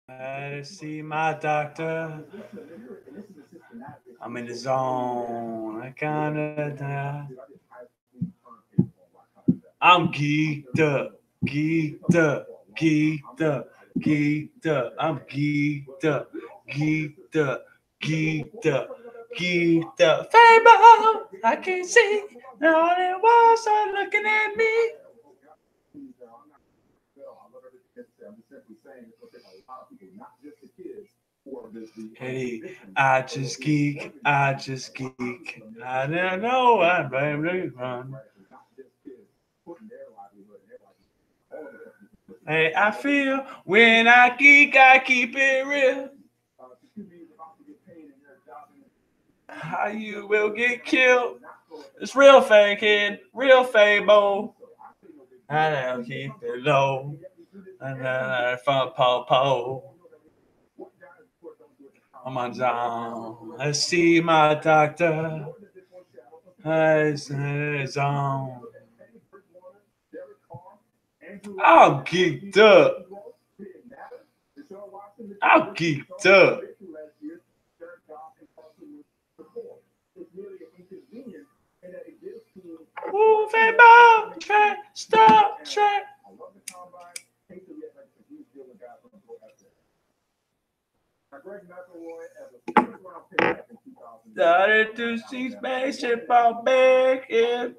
I see my doctor. I'm in the zone. I kinda. I'm geeked up, geeked up, geeked up, geeked up. I'm geeked up, geeked up, geeked up, geeked up. Fable, I can see all the walls are looking at me. Hey, I just geek, I just geek. I don't know I'm really fun. Hey, I feel when I geek, I keep it real. How you will get killed. It's real fake kid, real fable. I don't keep it low. And then I from po. I'm on zone. I see my doctor. I his on. I'm geeked up. I'm geeked up. Move it ball, track, stop, track. Started to see spaceship out back in.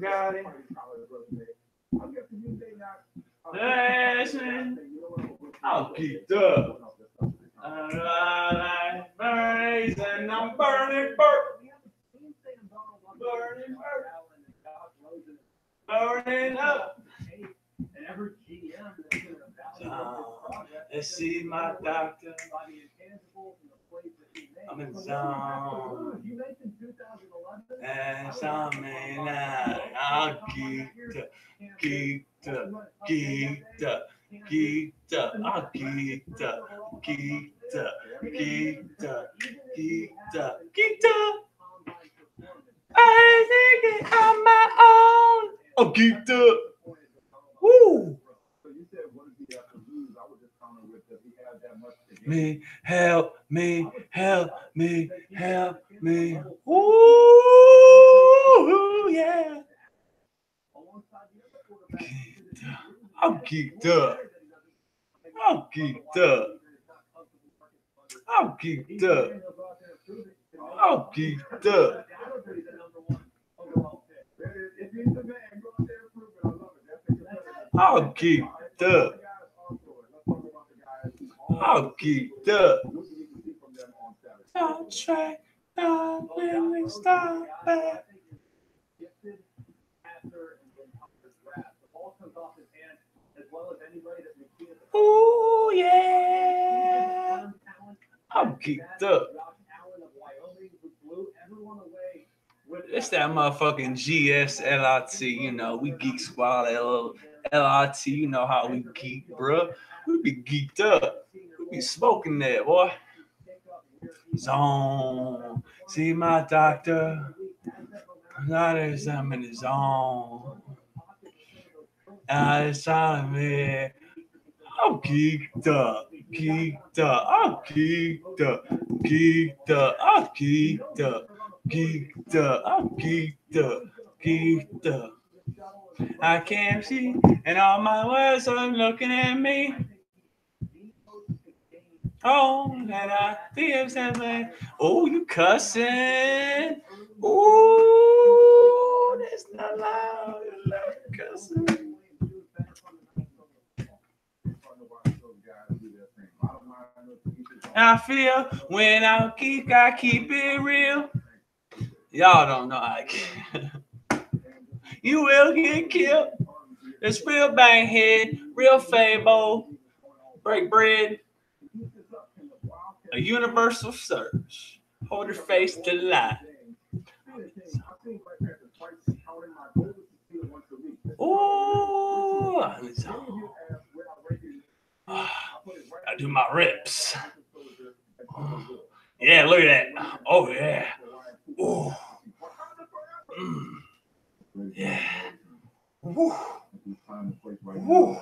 Got it. Listen, I'm geeked up. Like birds and I'm burning, burning up. Let's see my doctor. I'm in zone. And something I'm geeked up, geeked up, geeked up, geeked up. I'm geeked up, geeked up, geeked up, geeked up, geeked up. I think it on my own. I'm geeked up. Woo! Me, help me, help me, help me. Ooh, yeah. I'm geeked up. I'm geeked up. I'm geeked up. I'm geeked up. I'm geeked up. I'm geeked up. Don't track, don't really stop back. Ooh, yeah. I'm geeked up. It's that motherfucking GSLIT, you know, we geek squad LIT, you know how we geek, bro. We be geeked up. We be smoking that, boy. Zone. See my doctor. Not as I'm in the zone. It's on me. I'm geeked up. Geeked up. I'm geeked up. Geeked up. I'm geeked up. Geeked up. I'm geeked up. Geeked up. I can't see, and all my words are looking at me. Oh, that I feel something. Oh, you cussing. Ooh, that's not loud. You love cussing. I feel when I keep it real. Y'all don't know I can. You will get killed. It's real bang head, real fable, break bread, a universal search. Hold your face to lie. Ooh, I do my reps. Yeah, look at that. Oh yeah. Ooh. Mm. Yeah. Woo. Woo.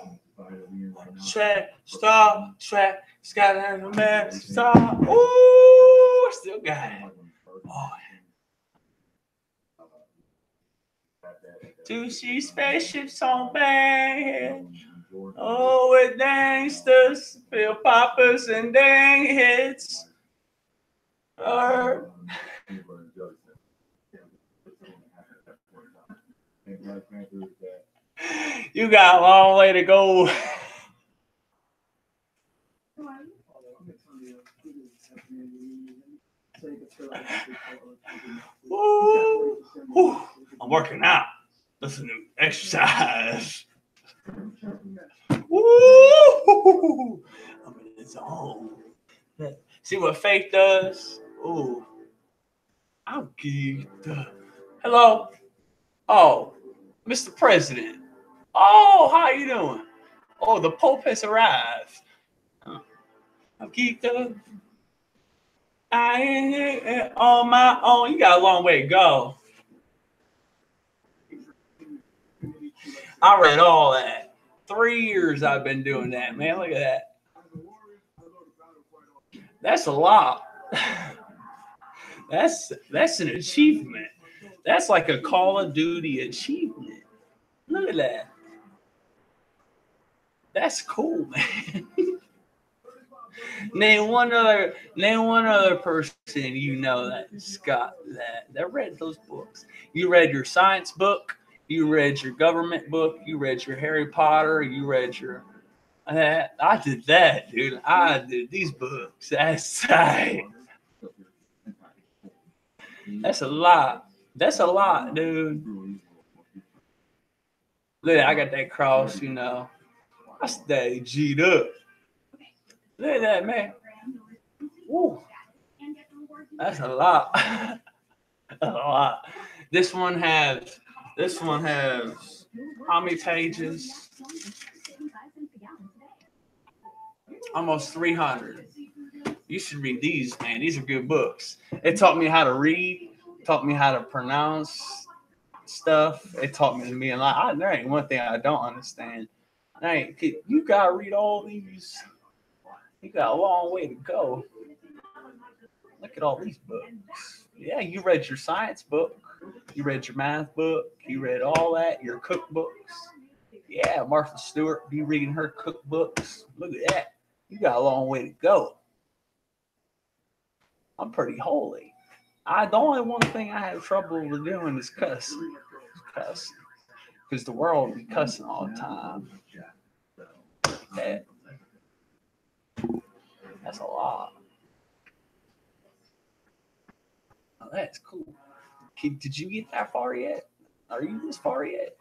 Track, stop, track, got a mess, stop. Ooh, still got it. Oh, two sea spaceships on bang. Oh, with gangsters, Bill Poppers and dang hits. You got a long way to go. Woo. Woo. I'm working out. Listen to exercise. Woo. I'm in the zone. See what faith does? Ooh. I'm geeked up. Hello. Oh, Mr. President. Oh, how you doing? Oh, the Pope has arrived. I'm geeked up. I ain't on my own. You got a long way to go. I read all that. 3 years I've been doing that, man. Look at that. That's a lot. That's an achievement. That's like a Call of Duty achievement. Look at that. That's cool, man. Name one other person you know that's got that read those books. You read your science book, you read your government book, you read your Harry Potter, you read your I did that, dude. I did these books. That's tight. That's a lot. That's a lot, dude. Look, I got that cross, you know. I stay G'd up. Look at that, man. Woo. That's a lot. A lot. This one has how many pages? Almost 300. You should read these, man. These are good books. It taught me how to read, taught me how to pronounce stuff. It taught me a lot. There ain't one thing I don't understand. You gotta read all these. You got a long way to go. Look at all these books. Yeah, you read your science book. You read your math book. You read all that. Your cookbooks. Yeah, Martha Stewart be reading her cookbooks. Look at that. You got a long way to go. I'm pretty holy. The only one thing I have trouble with doing is cussing. Because the world be cussing all the time. That's a lot. Oh, that's cool. Did you get that far yet? Are you this far yet?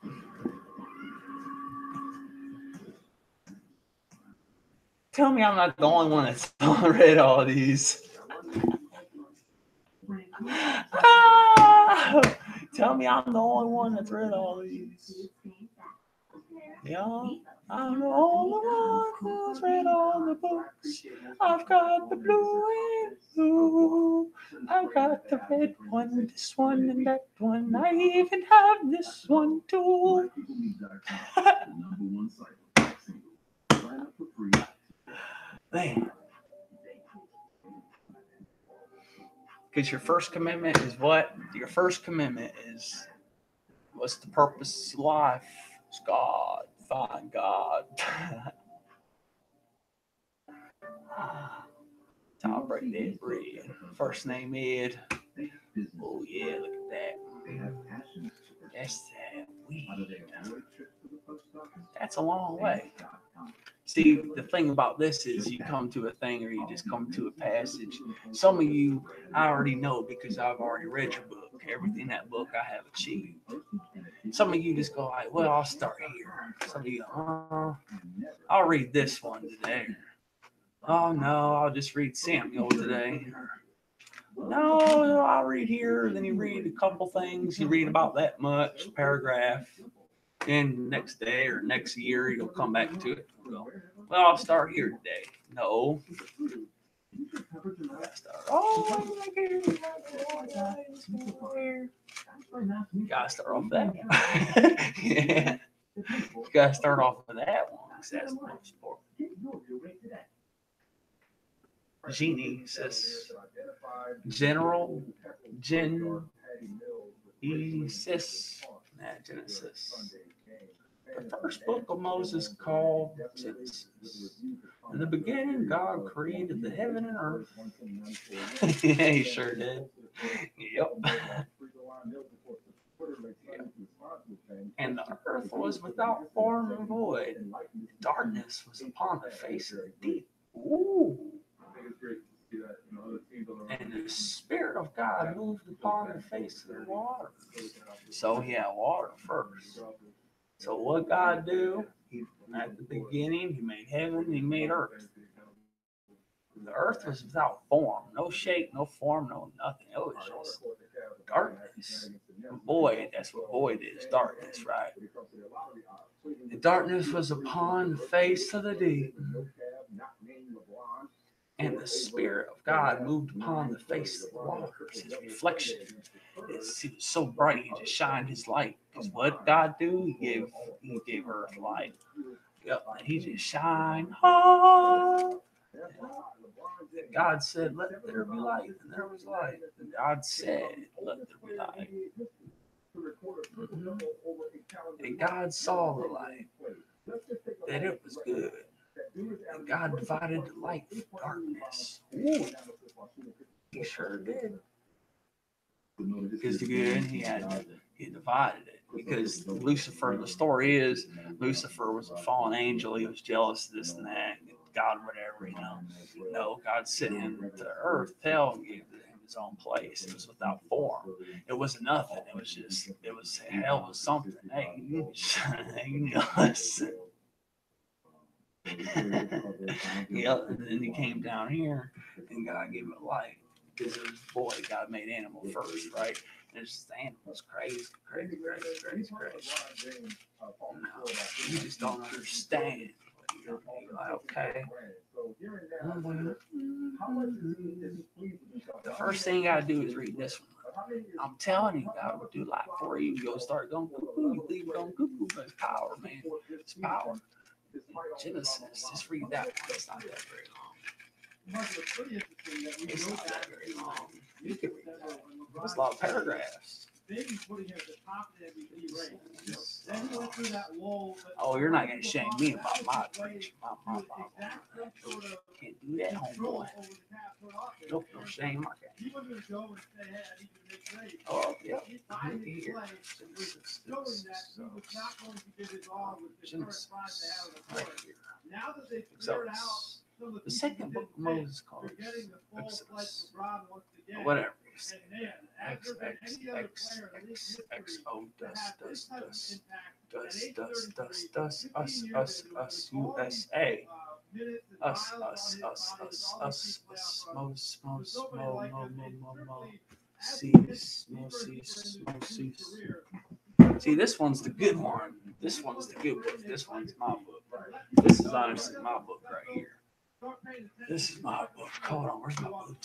Tell me I'm not the only one that's read all these. Tell me I'm the only one that's read all these. Yeah, I'm the only one who's read all the books. I've got the blue and blue. I've got the red one, this one, and that one. I even have this one too. Man. Because your first commitment is what? Your first commitment is what's the purpose of life? It's God. Find God. Tom Brady Ed Reed. First name Ed. Oh yeah, look at that. That's that weed. That's a long way. See, the thing about this is you come to a thing or you just come to a passage. Some of you, I already know because I've already read your book. Everything in that book I have achieved. Some of you just go like, well, I'll start here. Some of you go, I'll read this one today. Oh, no, I'll just read Samuel today. No, I'll read here. Then you read a couple things. You read about that much paragraph. And next day or next year, you'll come back to it. Go, well, I'll start here today. No. Oh, gotta start off that one. Yeah. You gotta start off with that one. That's the most important. Genesis. General. Genesis. Genesis. The first book of Moses called Genesis. In the beginning, God created the heaven and earth. Yeah, he sure did. Yep. And the earth was without form and void. Darkness was upon the face of the deep. Ooh. And the Spirit of God moved upon the face of the waters. So he had water first. So what God do? At the beginning, he made heaven, he made earth. The earth was without form, no shape, no form, no nothing. It was just darkness. Void, that's what void is, darkness, right? The darkness was upon the face of the deep. And the Spirit of God moved upon the face of the waters, his reflection. He was so bright, he just shined his light. Because what God do? He gave earth light. Yep, and he just shined. Oh. And God said, "Let there be light," and there was light. And God said, "Let there be light." Mm-hmm. And God saw the light, that it was good. And God divided the light from darkness. Ooh. He sure did. Because the good, he divided it. Because Lucifer, the story is, Lucifer was a fallen angel. He was jealous of this and that. God, whatever, No, God sent him to earth, hell, and gave him his own place. It was without form. It was nothing. It was just, hell was something. Hey, listen. Yep, and then he came down here, and God gave him a life. Because it was boy, God made animal first, right? And it's just animals, crazy. No, you just don't understand. You're like, okay. The first thing you gotta do is read this one. I'm telling you, God will do a lot for you. You'll start going cuckoo. You leave going cuckoo, but it's power, man. It's power. Genesis, just read that one. It's not that very long. It's not that very long. You can read that. It's a lot of paragraphs. Oh, you're not going to shame me about my preach. My can't do that, homeboy. Nope, no shame. Oh, yeah. Here. Genesis. Right here. Exodus. The second book of Moses called Exodus. Whatever. X O us USA us Moses. See, this one's the good one. This one's the good book. This one's my book. This is honestly my book right here. This is my book. Hold on, where's my book?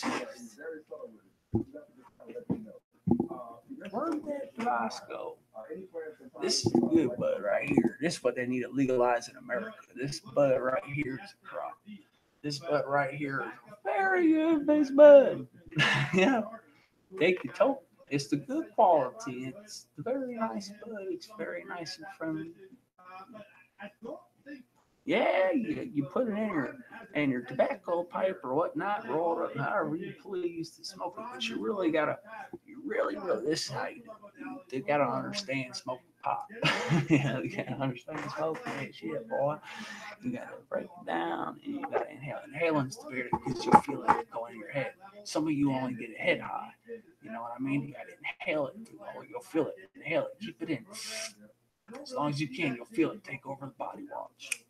Where did that device go? This is the good bud right here. This is what they need to legalize in America. This bud right here is a crop. This bud right here is very good, this bud. Yeah, take your tote. It's the good quality. It's the very nice bud. It's very nice and friendly. Yeah, you put it in your tobacco pipe or whatnot, roll it up however you please to smoke it. But you really, this is how you do it. You gotta understand smoking pot. Yeah, you gotta understand smoking that shit, boy. You gotta break it down and you gotta inhale. Inhaling's the beer because you feel it go in your head. Some of you only get a head high. You know what I mean? You gotta inhale it. You'll feel it. Inhale it. Keep it in. As long as you can, you'll feel it take over the body. Watch.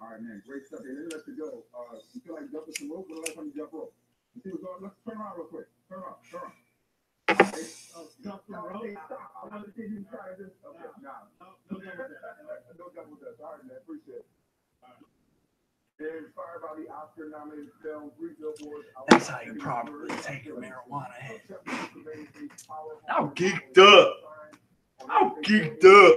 All right, man. Great stuff. Hey, let's go. You feel like jumping some rope? What the last time you jump rope? You see what's going on? Let's turn around real quick. Turn around. Hey, jump some rope. Stop. I want to see you try this. Okay, nah. No double dutch. No double dutch. All right, man. Appreciate it. They're inspired by the That's how you properly take your marijuana hit. I'm geeked up. I'm geeked up.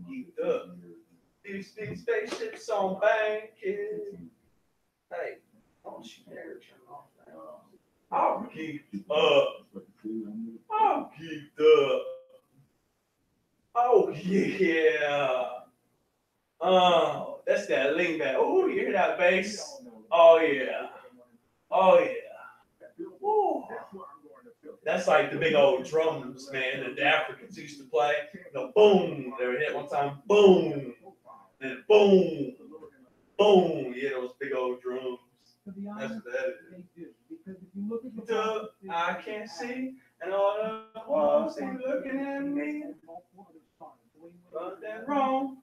Geeked up. These spaceships on bank, kid. Hey, don't you dare turn off that. I'm geeked up. I'm geeked up. Oh yeah. Oh, that's that lean back. Oh, you hear that bass? Oh yeah. Oh yeah. Woo. That's like the big old drums, man, that the Africans used to play. Boom. They would hit one time. Boom. Then boom. Boom. Yeah, those big old drums. That's what that is. Duh, I can't see, and all the walls they looking at me. But they're wrong.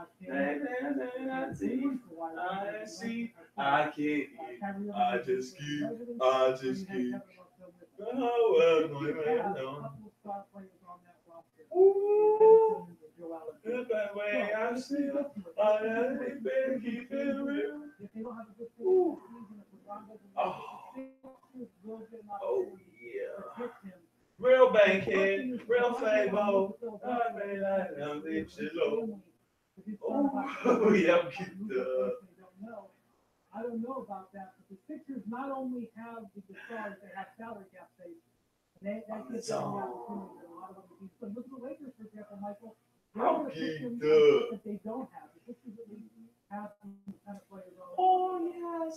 I see. I can't eat. I just keep. Oh, well, ooh, good that way I feel. I better keep it real. Ooh. Oh yeah. Real bankhead, real favo. I may not know this shit low. Oh yeah, I'm cute. I don't know about that, but the Sixers not only have the stars, they have salary cap space. That gives them the opportunity in a lot of other teams. But look at the Lakers, for example, Michael. I'm geeked up. That they don't have. The Sixers at least have some kind of players. Oh yes.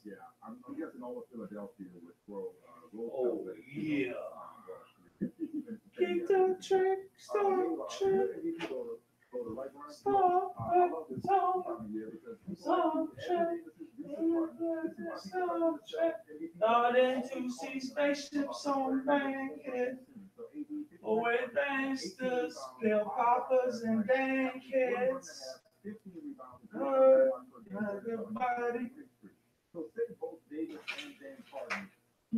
Yeah, I'm guessing all of Philadelphia would throw. Oh yeah. Keep the trick, stop trick. Stop starting to see spaceships on Bankhead. With banksters, pill poppers, and dankheads. Good, everybody.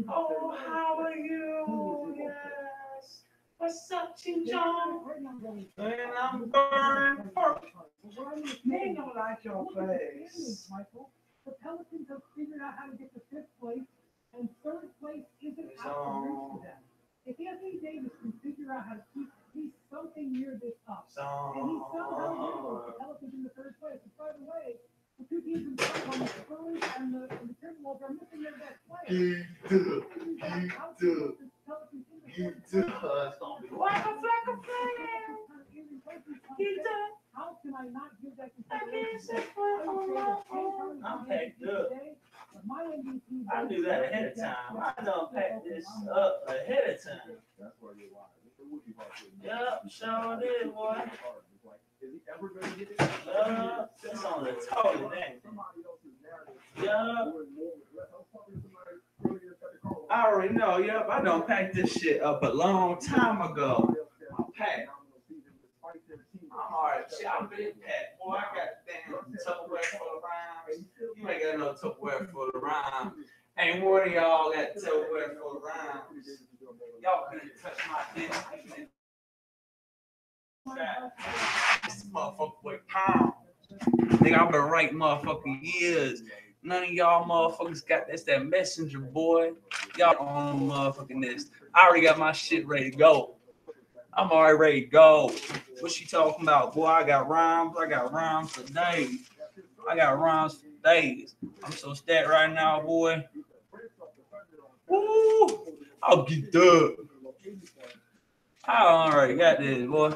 Oh, how are you? Yes. What's up, Ching Chong? And I'm burning purple. They don't like your face. Michael, the Pelicans have figured out how to get to fifth place, and third place isn't out of reach for them. If Anthony Davis can figure out how to keep at least something near this up, and he somehow handles the Pelicans in the third place. And by the way, the two teams in front of them, the Spurs and the Timberwolves, are missing their best player. How can I not give that consideration? I'm packed up. I knew that ahead of time. I done packed this up ahead of time. Yup, sure did, boy. It's on the total thing. Yup. I already know, yup. I done packed this shit up a long time ago. I'm packed. I'm alright. Shit, I'm big packed. Boy, I got damn Tupperware full of rhymes. You ain't got no Tupperware full of rhymes. Ain't one of y'all got Tupperware full of rhymes. Y'all couldn't touch my dick. This motherfucker with pounds. Nigga, I've been writing motherfucking years. None of y'all motherfuckers got this, that messenger, boy. Y'all on motherfucking this. I already got my shit ready to go. I'm already ready to go. What she talking about? Boy, I got rhymes. I got rhymes for days. I got rhymes for days. I'm so stacked right now, boy. Woo! I'll get up. I already got this, boy.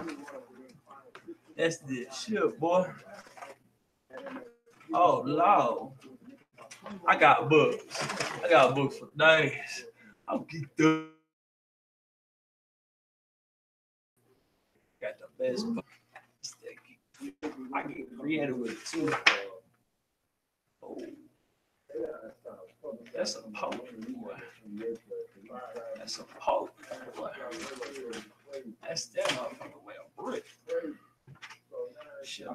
That's this shit, boy. Oh, Lord. I got books. I got books for days. I'll get up. Got the best book. I get creative with it too. Oh, that's a poet, boy. That's a poet, boy. That's that motherfucker way a brick. Shit,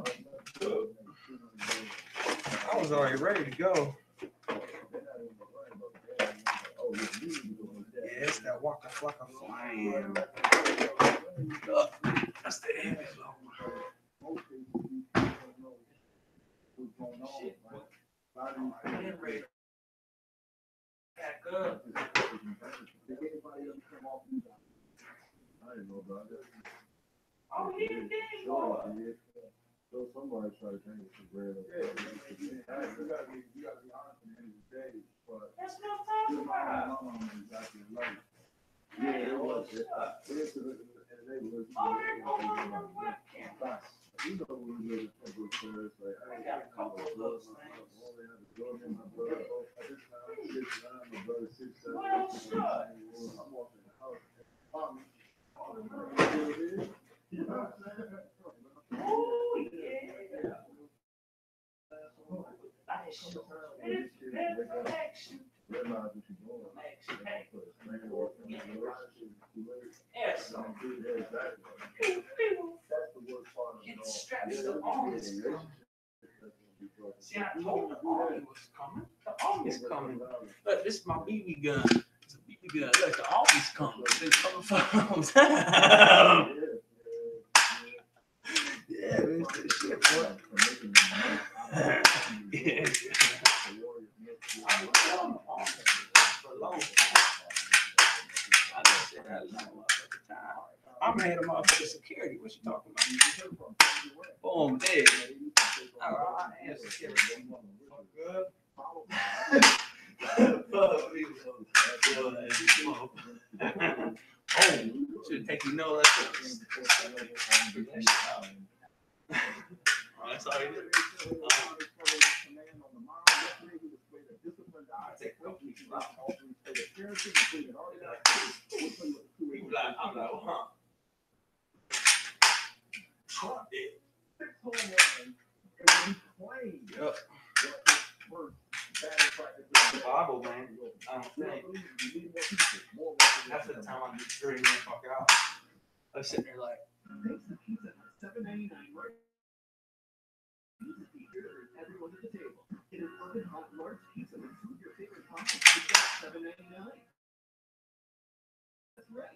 I was already ready to go. It's that Waka Flocka Flame. That's the heavy flow. Shit, back up. I didn't know about that. Oh, he did. So somebody tried to change it to bread. You gotta be honest in the end of the day, but That's what I'm talking about. my mom was exactly like, yeah, it was. It is in the neighborhood. Oh, they're going on the webcam. You know, when you live in Temple Church, like, I got a couple of those things. only have a brother and my brother. At this time, 6'9", my brother 6'7". Well, sure. I'm walking in the house. You know what I'm saying? Oh, yeah. Realize what you're doing. Yes. That's the worst part of it Get all. strapped to the arms. See, I told the army was coming. The army's coming. Look, this is my BB gun. It's a BB gun. Look, the army's coming. They're coming for them. Yeah, man, it's this shit, boy. Yeah. I was telling the army for a long time. I just said that a long motherfucking time. I'm head of motherfucking security. What you talking about? Boom, dead. All right, I am security. Good. Oh, should take you know that's that's all you do. I'm like, huh? Yep. Bible, man. I don't think. Half the time I'm just dreaming the fuck out. I was sitting there like, Everyone at the table. It is oven hot large pizza with two of your favorite toppings. It's just $7.99. That's right.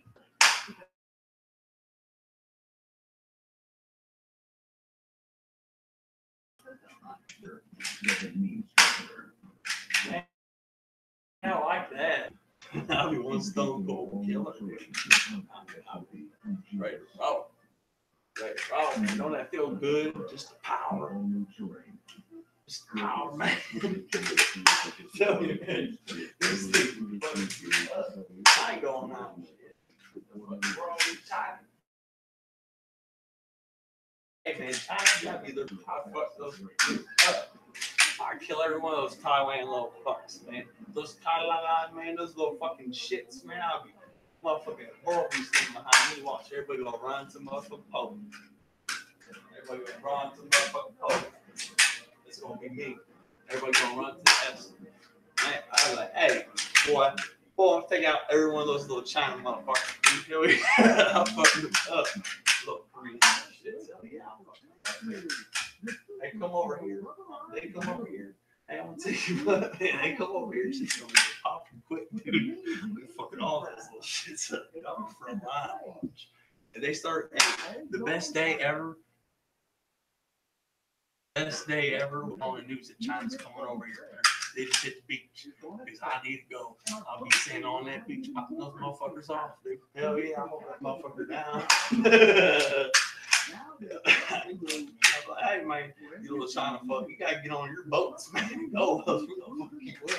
I like that. I'll be one stone cold killer. Right, oh, right, oh, man, don't that feel good? Just the power. Just the power, man. Tell you, man. This thing, I ain't going out. We're all tired. Hey, man, China got me the fuck those. I kill every one of those Taiwan little fucks, man. Those Thailand, man, those little fucking shits, man. I'll be motherfucking world be sitting behind me. Watch everybody gonna run to motherfucking Poland. Everybody gonna run to motherfucking Poland. It's gonna be me. Everybody gonna run to the S. Man, I was like, hey, boy, take out every one of those little China motherfuckers. You feel me? I'm fucking them up. Little Korean shit. They come over here. They come over here. Hey, I'm gonna tell you what, man. They come over here. She's gonna get popping quick, dude. We fucking all those little shits up. I'm from my watch. And they start, hey, the best day ever. Best day ever on the news that China's coming over here. They just hit the beach because I need to go. I'll be sitting on that beach popping those motherfuckers off. Hell yeah, I'll hold that motherfucker down. I'm like, hey man, you little China fuck, you gotta get on your boats, man. Go, keep up.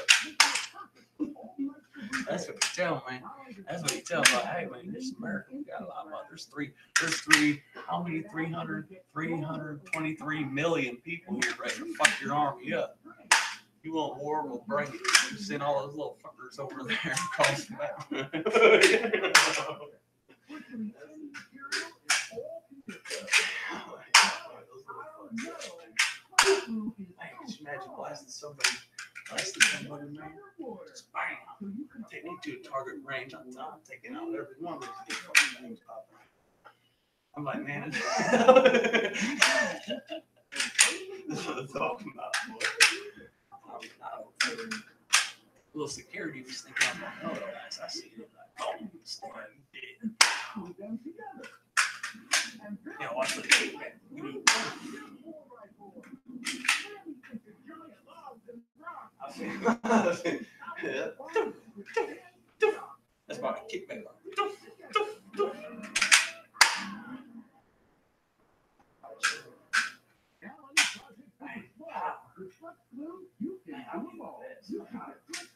That's what you tell, man. That's what you tell about, hey man, this is America. We got a lot of there's three, how many 323 million people here ready to fuck your army up. You want war, we'll bring it. You send all those little fuckers over there and cross them out. Hey, could you imagine blasting somebody, man? Just bam. Take me to a target range on top, taking out every one of those big fucking things popping. I'm like, man, this is what I'm talking about, boy. A little security was thinking, I'm like, oh, guys, I see it. Like, oh, That's my kickback.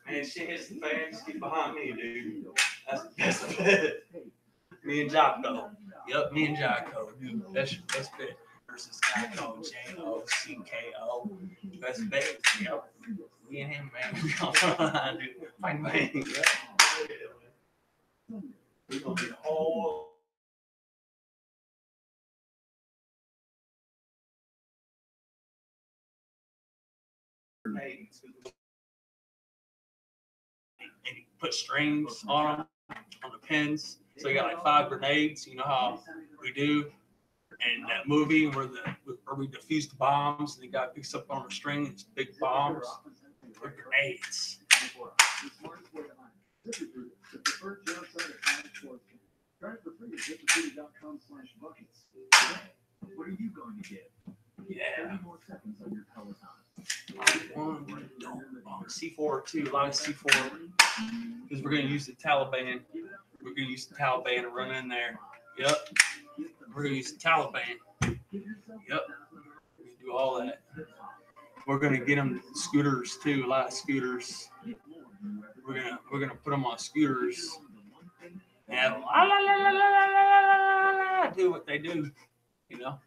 Man, shit hits the fan. Just get behind me, dude. That's the bet. Me and Jocko. Yep, me and Jocko, dude. That's bet. Versus Jocko, Jocko. That's bet. Yep. Me and him, man. We gonna dude. Fight bang. Yep. We gonna be the whole. And you put strings on them, on the pins. So you got like 5 grenades. You know how we do in that movie where we defuse the bombs and the guy picks up on the string. It's big bombs. They're grenades. What are you going to get? Yeah. C4 too, a lot of C4. Because we're going to use the Taliban. We're going to use the Taliban to run in there. Yep. We're going to use the Taliban. Yep. We're going to do all that. We're going to get them scooters too, a lot of scooters. We're gonna put them on scooters and have them do what they do, you know.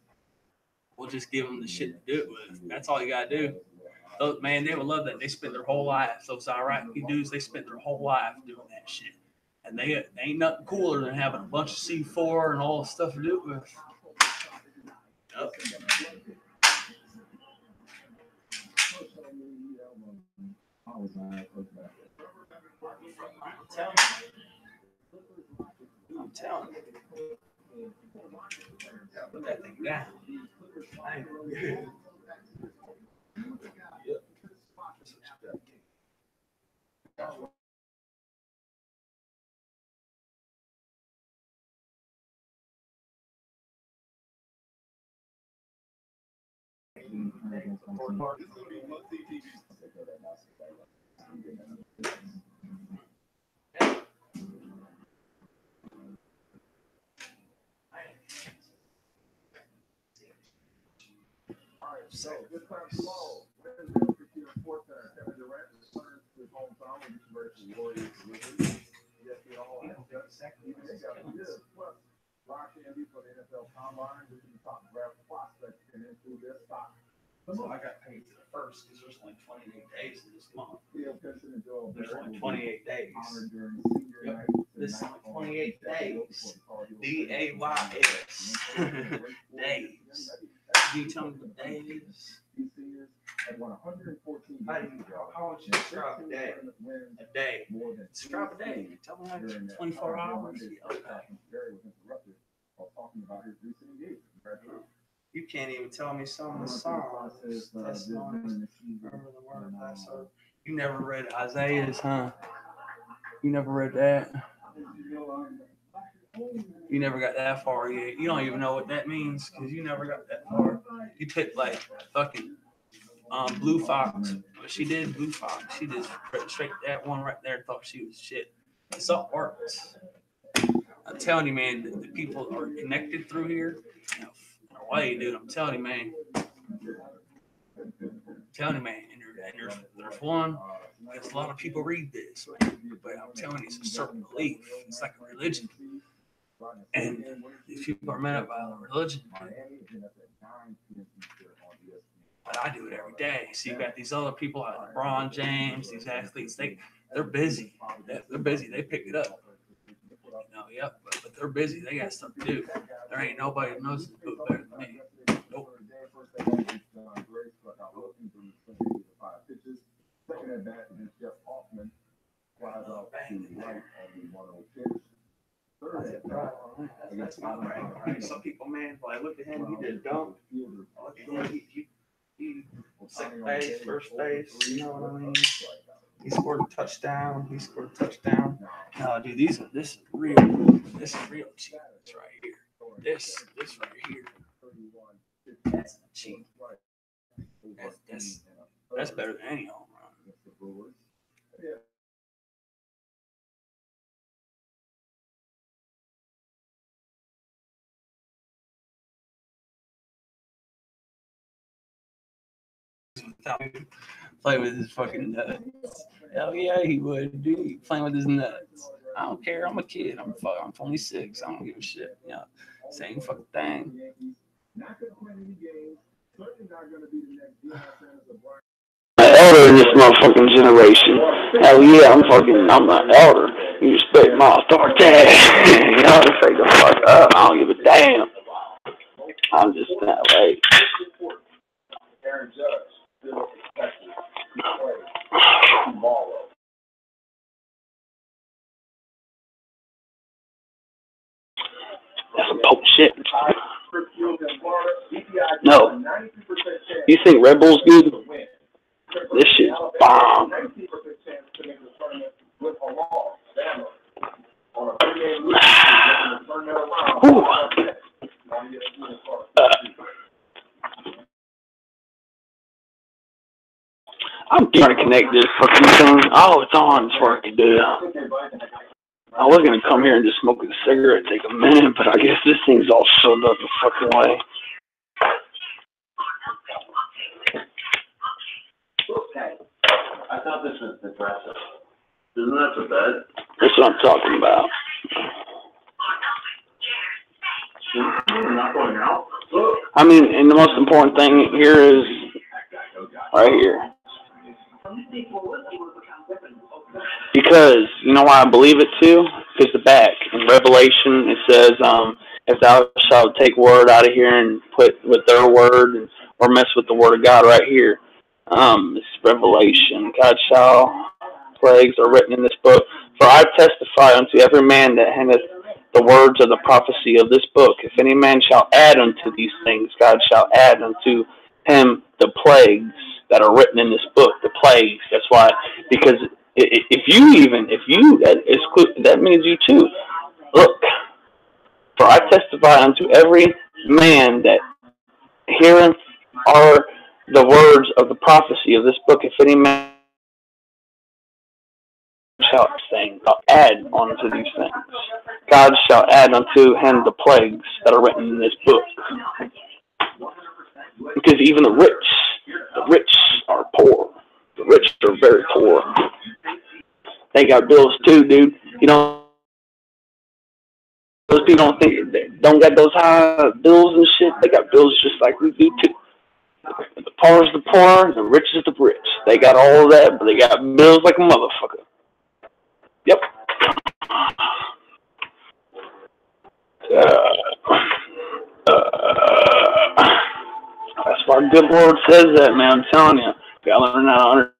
We'll just give them the shit to do it with. That's all you gotta do. Those, man, they would love that. They spent their whole life. Those Iraqi dudes, they spent their whole life doing that shit, and they ain't nothing cooler than having a bunch of C4 and all the stuff to do it with. Yep. I'm telling you. Put that thing down. I ain't good. Yep. So this time tomorrow, Kevin Durant returns to his hometown versus Warriors. Yes, we all have plus Rock Andy for the NFL Combine. This is the top draft prospects and into their stock. So I got paid to the first because there's only 28 days in this month. There's only 28 days. Yep. This is only 28 days. DAYS. Days. Can you tell me what day it is? How would you describe a day? A day. Describe a day. Tell me like 24 hours. Okay. You can't even tell me some of the songs. That's not remember the word last word. You never read Isaiah's, huh? You never read that? You never got that far yet. You don't even know what that means because you never got that far. You picked like fucking Blue Fox. What she did, Blue Fox. She just straight that one right there. Thought she was shit. It's all works. I'm telling you, man. The people are connected through here. You know, in a way, dude. I'm telling you, man. And there's one. Because a lot of people read this, man. But I'm telling you, it's a certain belief. It's like a religion. And these people are met up by a religion. But I do it every day. So you got these other people like LeBron James, these athletes, they're busy. They're busy. They pick it up. You know, yep. But they're busy. They got stuff to do. There ain't nobody that knows the book better than me. Nope. That's my brain. Some people, man, when I look at him, he did dunk. I look at him, he second base, first base. You know what I mean? He scored a touchdown. No, dude, this is real. This is real cheap. This right here. This right here. That's cheap. That's better than any home run. without me playing with his fucking nuts. Hell yeah, he would, dude. Playing with his nuts. I don't care. I'm a kid. I'm 26. I don't give a shit. You know, same fucking thing. Elder in this motherfucking generation. Hell yeah, I'm an elder. You respect my authority. You know, say the fuck up. I don't give a damn. I'm just that way. That's some potent shit. No. You think Red Bull's good? This shit's bomb. I'm trying to connect this fucking thing. Oh, it's on. It's working, dude. I was gonna come here and just smoke a cigarette, take a minute, but I guess this thing's all filled up the fucking way. I thought this was impressive. Isn't that so bad? That's what I'm talking about. You're not going out? I mean, and the most important thing here is right here. Because, you know why I believe it too? Because the back, in Revelation, it says, if thou shalt take word out of here and put with their word, or mess with the word of God right here. It's Revelation. God shall, plagues are written in this book. For I testify unto every man that handeth the words of the prophecy of this book. If any man shall add unto these things, God shall add unto him the plagues that are written in this book. The plagues. That's why, because that means you too. Look, for I testify unto every man that heareth are the words of the prophecy of this book. If any man shall add unto these things, God shall add unto him the plagues that are written in this book. Because even the rich are poor. The rich are very poor. They got bills too, dude. You know, those people don't got those high bills and shit. They got bills just like we do too. The poor is the poor, the rich is the rich. They got all of that, but they got bills like a motherfucker. Yep. That's why our good Lord says that, man. I'm telling you. You gotta learn how to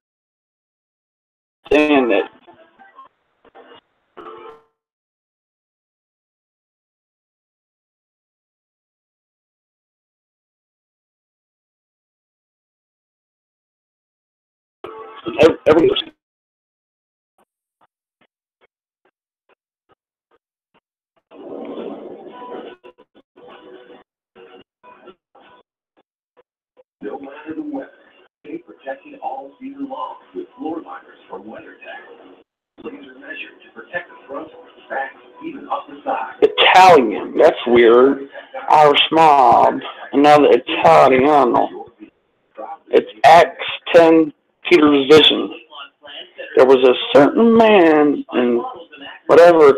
understand that. Every No matter the weather, stay protected all season long with floor liners for weather tackle. Blades are measured to protect the front, back, even up the side. Italian, that's weird. Irish mob, another Italiano. It's Acts 10, Peter's vision. There was a certain man in whatever of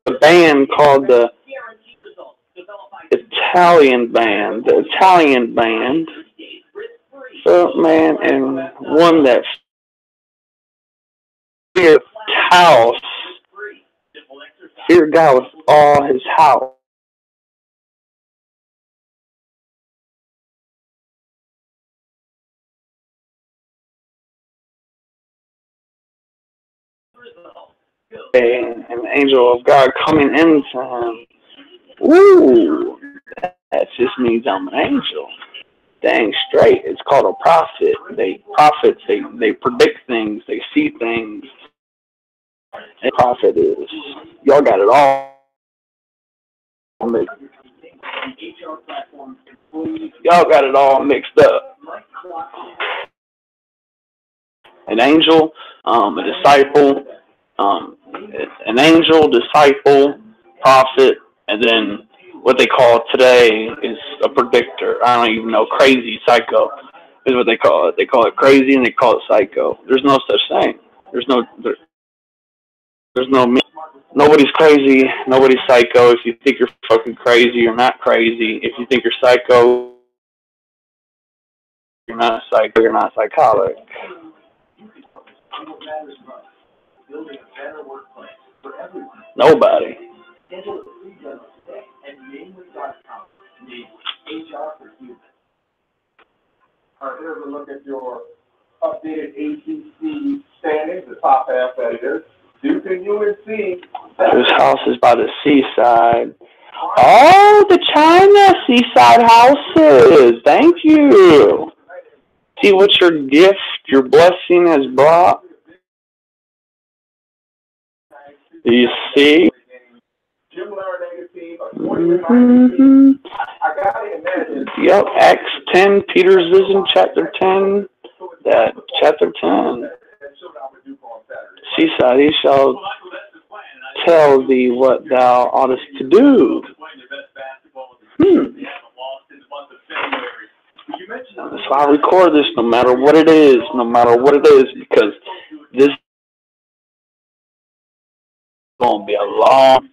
the band called the Italian band. So man, and one that feared God with all his house. And an angel of God coming into him. Ooh, that just means I'm an angel. Dang straight. It's called a prophet. They predict things. They see things. And prophet is. Y'all got it all. Y'all got it all mixed up. An angel, a disciple, an angel, disciple, prophet, and then what they call today is a predictor. I don't even know. Crazy, psycho is what they call it. They call it crazy and they call it psycho. There's no such thing. There's no. Nobody's crazy. Nobody's psycho. If you think you're fucking crazy, you're not crazy. If you think you're psycho, you're not psycho. You're not psychotic. Nobody. All right, here's a look at your updated ACC standings, the top half that it is. Duke and UNC. Whose house is by the seaside? Oh, the China seaside houses. Thank you. See what your gift, your blessing has brought? Do you see? Mm-hmm. Yep, Acts 10, Peter's vision, chapter 10. That chapter 10. Seaside, he shall tell thee what thou oughtest to do. That's why I record this no matter what it is, because this is going to be a long.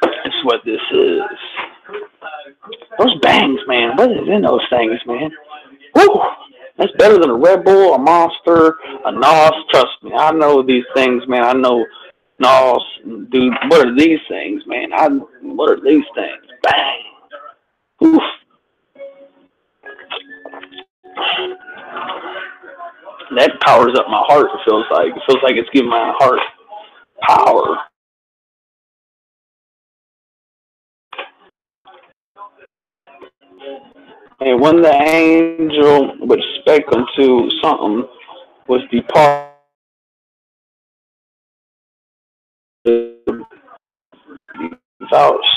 That's what this is. Those bangs, man. What is in those things, man? Woo! That's better than a Red Bull, a Monster, a NOS. Trust me, I know these things, man. I know NOS. Dude, what are these things, man? What are these things? Bang! Oof. That powers up my heart, it feels like. It feels like it's giving my heart power. And when the angel which spake unto something was departed, devout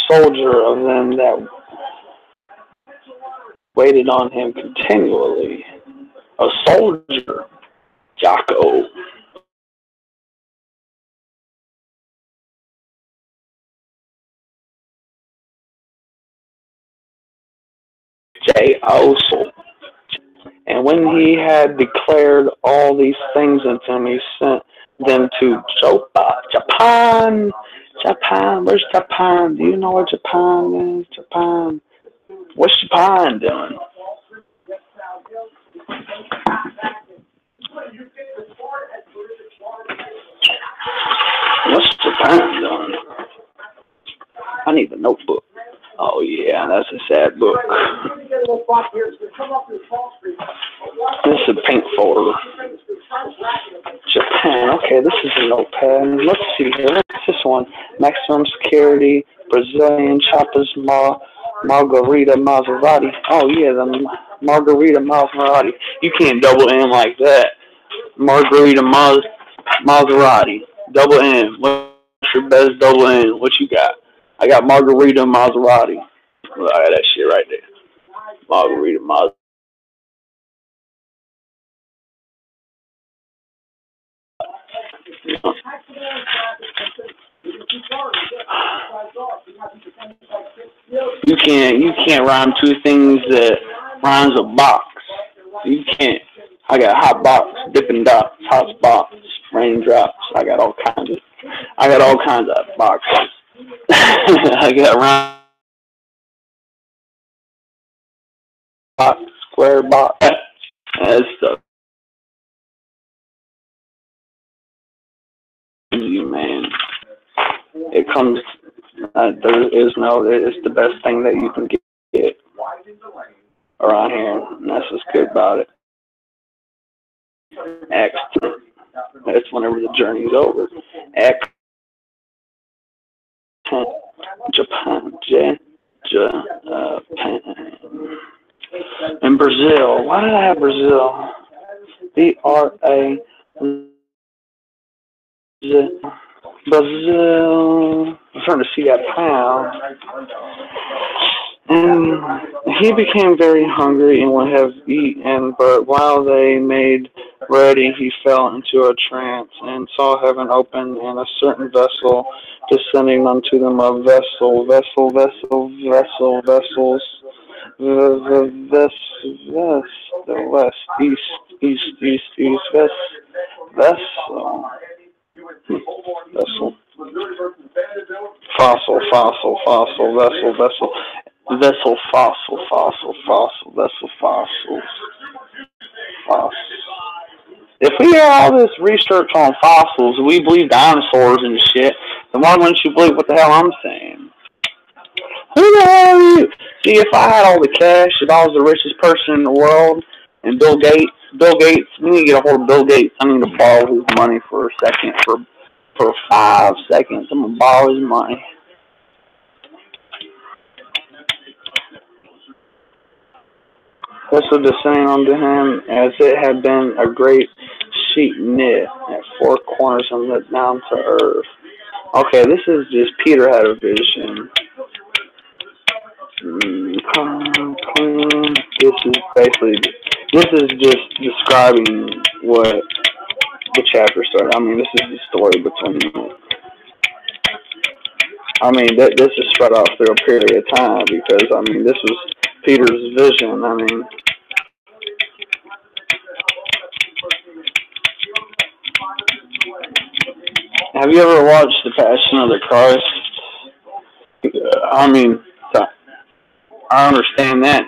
soldier of them that waited on him continually. A soldier, Jocko. J.O. And when he had declared all these things unto him, he sent them to Japan. Japan, where's Japan? Do you know where Japan is? Japan. What's Japan doing? What's Japan doing? I need a notebook. Oh yeah, that's a sad book. This is a pink folder. Japan. Okay, this is a notepad. Let's see here. What's this one? Maximum security. Brazilian choppers. Margarita Maserati. Oh yeah, the Margarita Maserati. You can't double M like that. Margarita Maserati. Double M. What's your best double M? What you got? I got Margarita Maserati. Look at that shit right there. Margarita Maserati. You can't rhyme two things that rhymes a box. You can't. I got hot box, Dippin' Dots, hot box, raindrops. I got all kinds of boxes. I got round box, square box, and stuff. Man, it comes. There is no. It's the best thing that you can get around here, and that's what's good about it. X. That's whenever the journey's over. X. Japan. Japan. And Brazil. Why did I have Brazil? B-R-A. Brazil. I'm trying to see that pound. And he became very hungry and would have eaten, but while they made ready, he fell into a trance, and saw heaven open, and a certain vessel descending unto them, a vessels, the west, east, vessel, vessel, fossils. If we hear all this research on fossils, we believe dinosaurs and shit, then why wouldn't you believe what the hell I'm saying? Who the hell are you? See, if I had all the cash, if I was the richest person in the world, and Bill Gates, we need to get a hold of Bill Gates. I need to borrow his money for a second, for 5 seconds. I'm gonna borrow his money. Vessel descending unto him, as it had been a great sheet knit at four corners and let down to earth. Okay, this is just Peter had a vision. This is just describing what the chapter started. I mean, this is the story between them. I mean, this is spread out through a period of time because, I mean, this was Peter's vision. I mean, have you ever watched The Passion of the Christ? I mean, I understand that.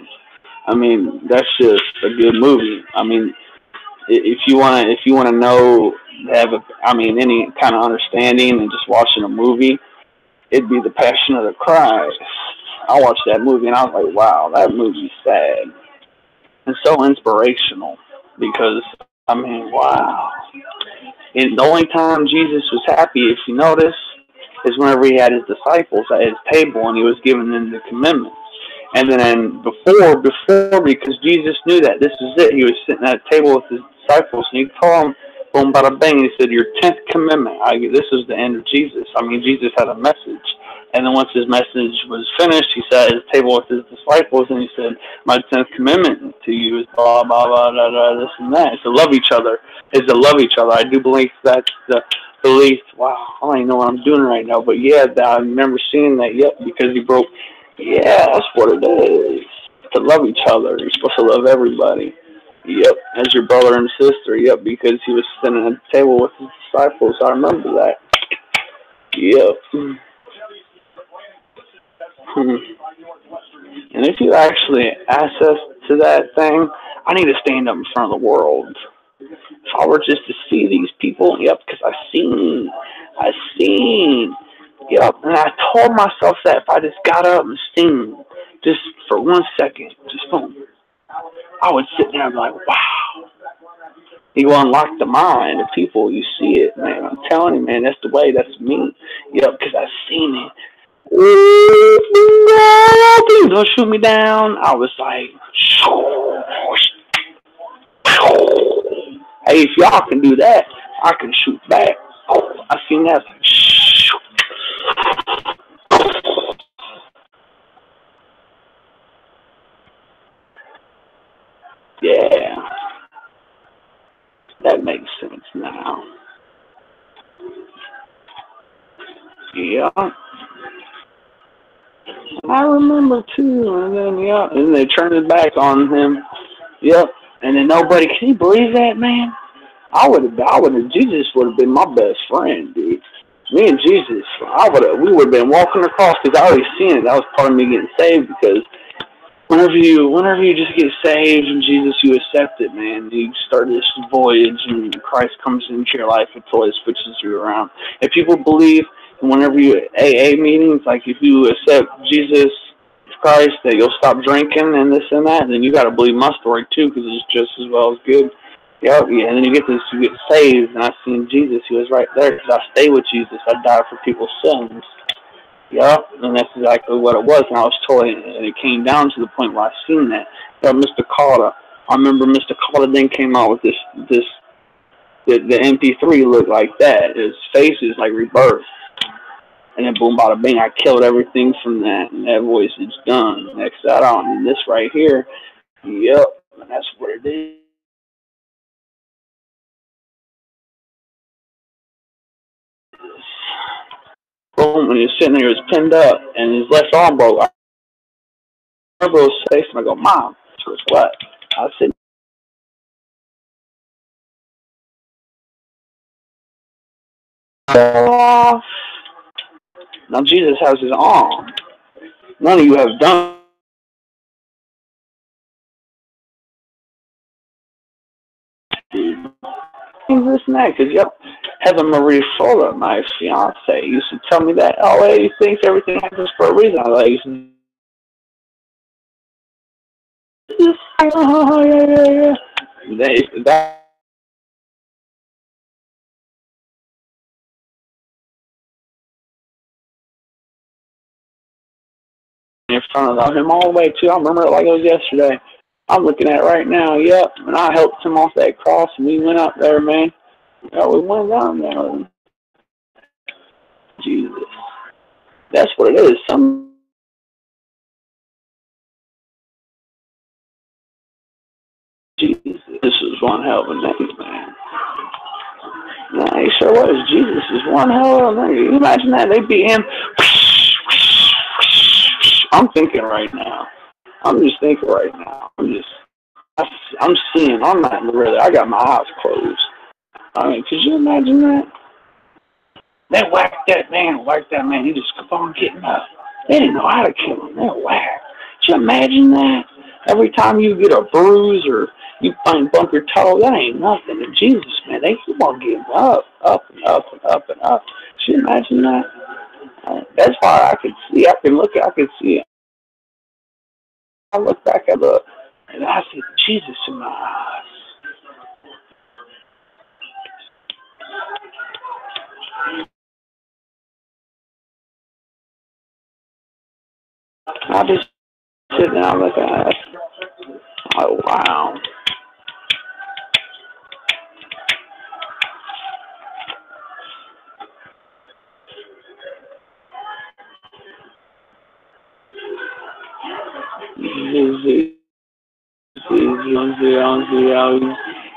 I mean, that's just a good movie. I mean, if you wanna know, I mean, any kind of understanding and just watching a movie, it'd be The Passion of the Christ. I watched that movie and I was like, wow, that movie's sad and so inspirational because I mean, wow. And the only time Jesus was happy, if you notice, is whenever he had his disciples at his table and he was giving them the commandments. And then before, because Jesus knew that this is it, he was sitting at a table with his disciples, and he told them, boom, bada bang, he said, your 10th commandment. This is the end of Jesus. I mean, Jesus had a message. And then once his message was finished, he sat at his table with his disciples, and he said, my 10th commandment to you is blah, blah, blah, blah, blah, this and that. It's to love each other. It's to love each other. I do believe that's the belief. Wow, I don't even know what I'm doing right now. But yeah, I remember seeing that, yep, because he broke. Yeah, that's what it is. To love each other. You're supposed to love everybody. Yep, as your brother and sister. Yep, because he was sitting at the table with his disciples. I remember that. Yep. And if you actually access to that thing, I need to stand up in front of the world. If I were just to see these people, yep, because I seen. Yep, and I told myself that if I just got up and seen, just for 1 second, just boom, I would sit there and be like, wow. You unlock the mind of people, you see it, man. I'm telling you, man, that's the way, that's me. Yep, because I seen it. Please don't shoot me down. I was like, hey, if y'all can do that, I can shoot back. I seen that. Yeah, that makes sense now. Yeah, I remember too. And then and they turned it back on him. Yep, and then nobody. Can you believe that, man? Jesus would have been my best friend, dude. Me and Jesus, we would have been walking across because I already seen it. That was part of me getting saved because whenever you just get saved and Jesus, you accept it, man. You start this voyage and Christ comes into your life and totally switches you around. If people believe whenever you AA meetings, like if you accept Jesus Christ that you'll stop drinking and this and that, then you got to believe my story too because it's just as well as good. Yeah, and then you get saved, and I seen Jesus. He was right there because I stay with Jesus. I died for people's sins. Yeah, and that's exactly what it was. And I was told, and it came down to the point where I seen that. Mr. Carter, I remember Mr. Carter then came out with the MP3 looked like that. His face is like rebirth. And then boom, bada bing, I killed everything from that, and that voice is done. Next that on, and this right here, yep, and that's what it is. Boom, when he was sitting there, he was pinned up, and his left arm broke. I remember his face, and I go, Mom. She goes, what? I said, off. Now Jesus has his arm. None of you have done this and that, because yep, Heaven Marie Fuller, my fiance, used to tell me that, oh, hey, he thinks everything happens for a reason. I was like, oh, yeah. That in front of him all the way too. I remember it like it was yesterday. I'm looking at it right now, yep. And I helped him off that cross, and we went up there, man. Yeah, we went down there. Jesus. That's what it is. Jesus. This is one hell of a name, man. Nah, he sure was. Jesus is one hell of a name. Can you imagine that? They beat him. I'm thinking right now. I'm just thinking right now. I'm seeing. I'm not really. I got my eyes closed. I mean, could you imagine that? They whacked that man. He just kept on getting up. They didn't know how to kill him. They whacked. Could you imagine that? Every time you get a bruise or you bump your toe, that ain't nothing. And Jesus, man, they keep on getting up and up and up and up. Could you imagine that? That's why I could see it. I look back, I look, and I see Jesus in my eyes. I just sit down like that. Oh, wow.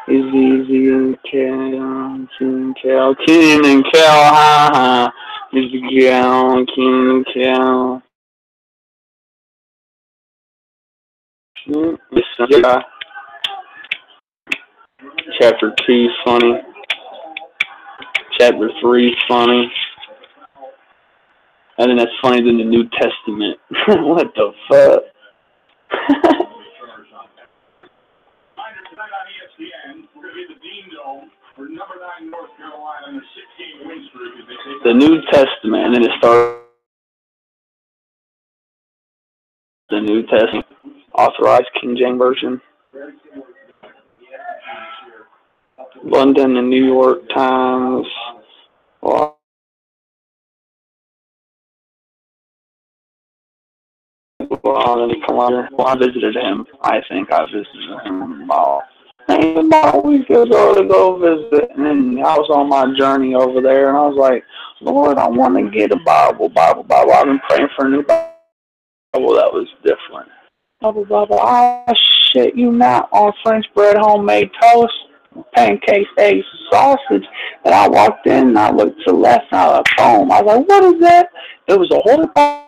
Easy and Kel, Keenan and Kel, ha ha. Easy Kel, Keenan and Kel. Yeah. Chapter 2 is funny. Chapter 3 is funny. And then that's funny than the New Testament. What the fuck? The New Testament, and then it starts the New Testament, authorized King James Version. London and New York Times. Well, I visited him. I think I visited him about a week ago to go visit, and then I was on my journey over there, and I was like, Lord, I want to get a Bible. I've been praying for a new Bible that was different. I shit you not, on French bread, homemade toast, pancakes, eggs, sausage. And I walked in, and I looked to the left, and I was like, boom. I was like, what is that? It was a Holy Bible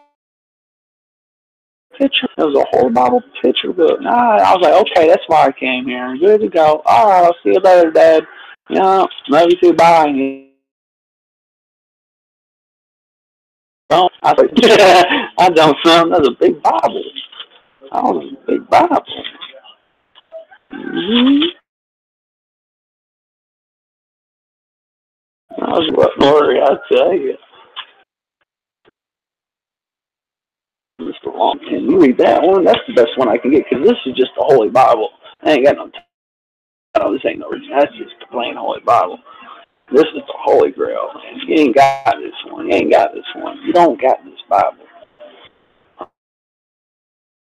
picture. It was a Holy Bible picture book. I was like, okay, that's why I came here. Good to go. All right, I'll see you later, Dad. You know, love you too. Bye. I was like, I don't son. That's a big Bible. That was a big Bible. Mm-hmm. That was what glory, I tell you. Mr. Long, can you read that one? That's the best one I can get, because this is just the Holy Bible. I ain't got no this ain't no reason. That's just the plain Holy Bible. This is the Holy Grail, man. You ain't got this one. You ain't got this one. You don't got this Bible.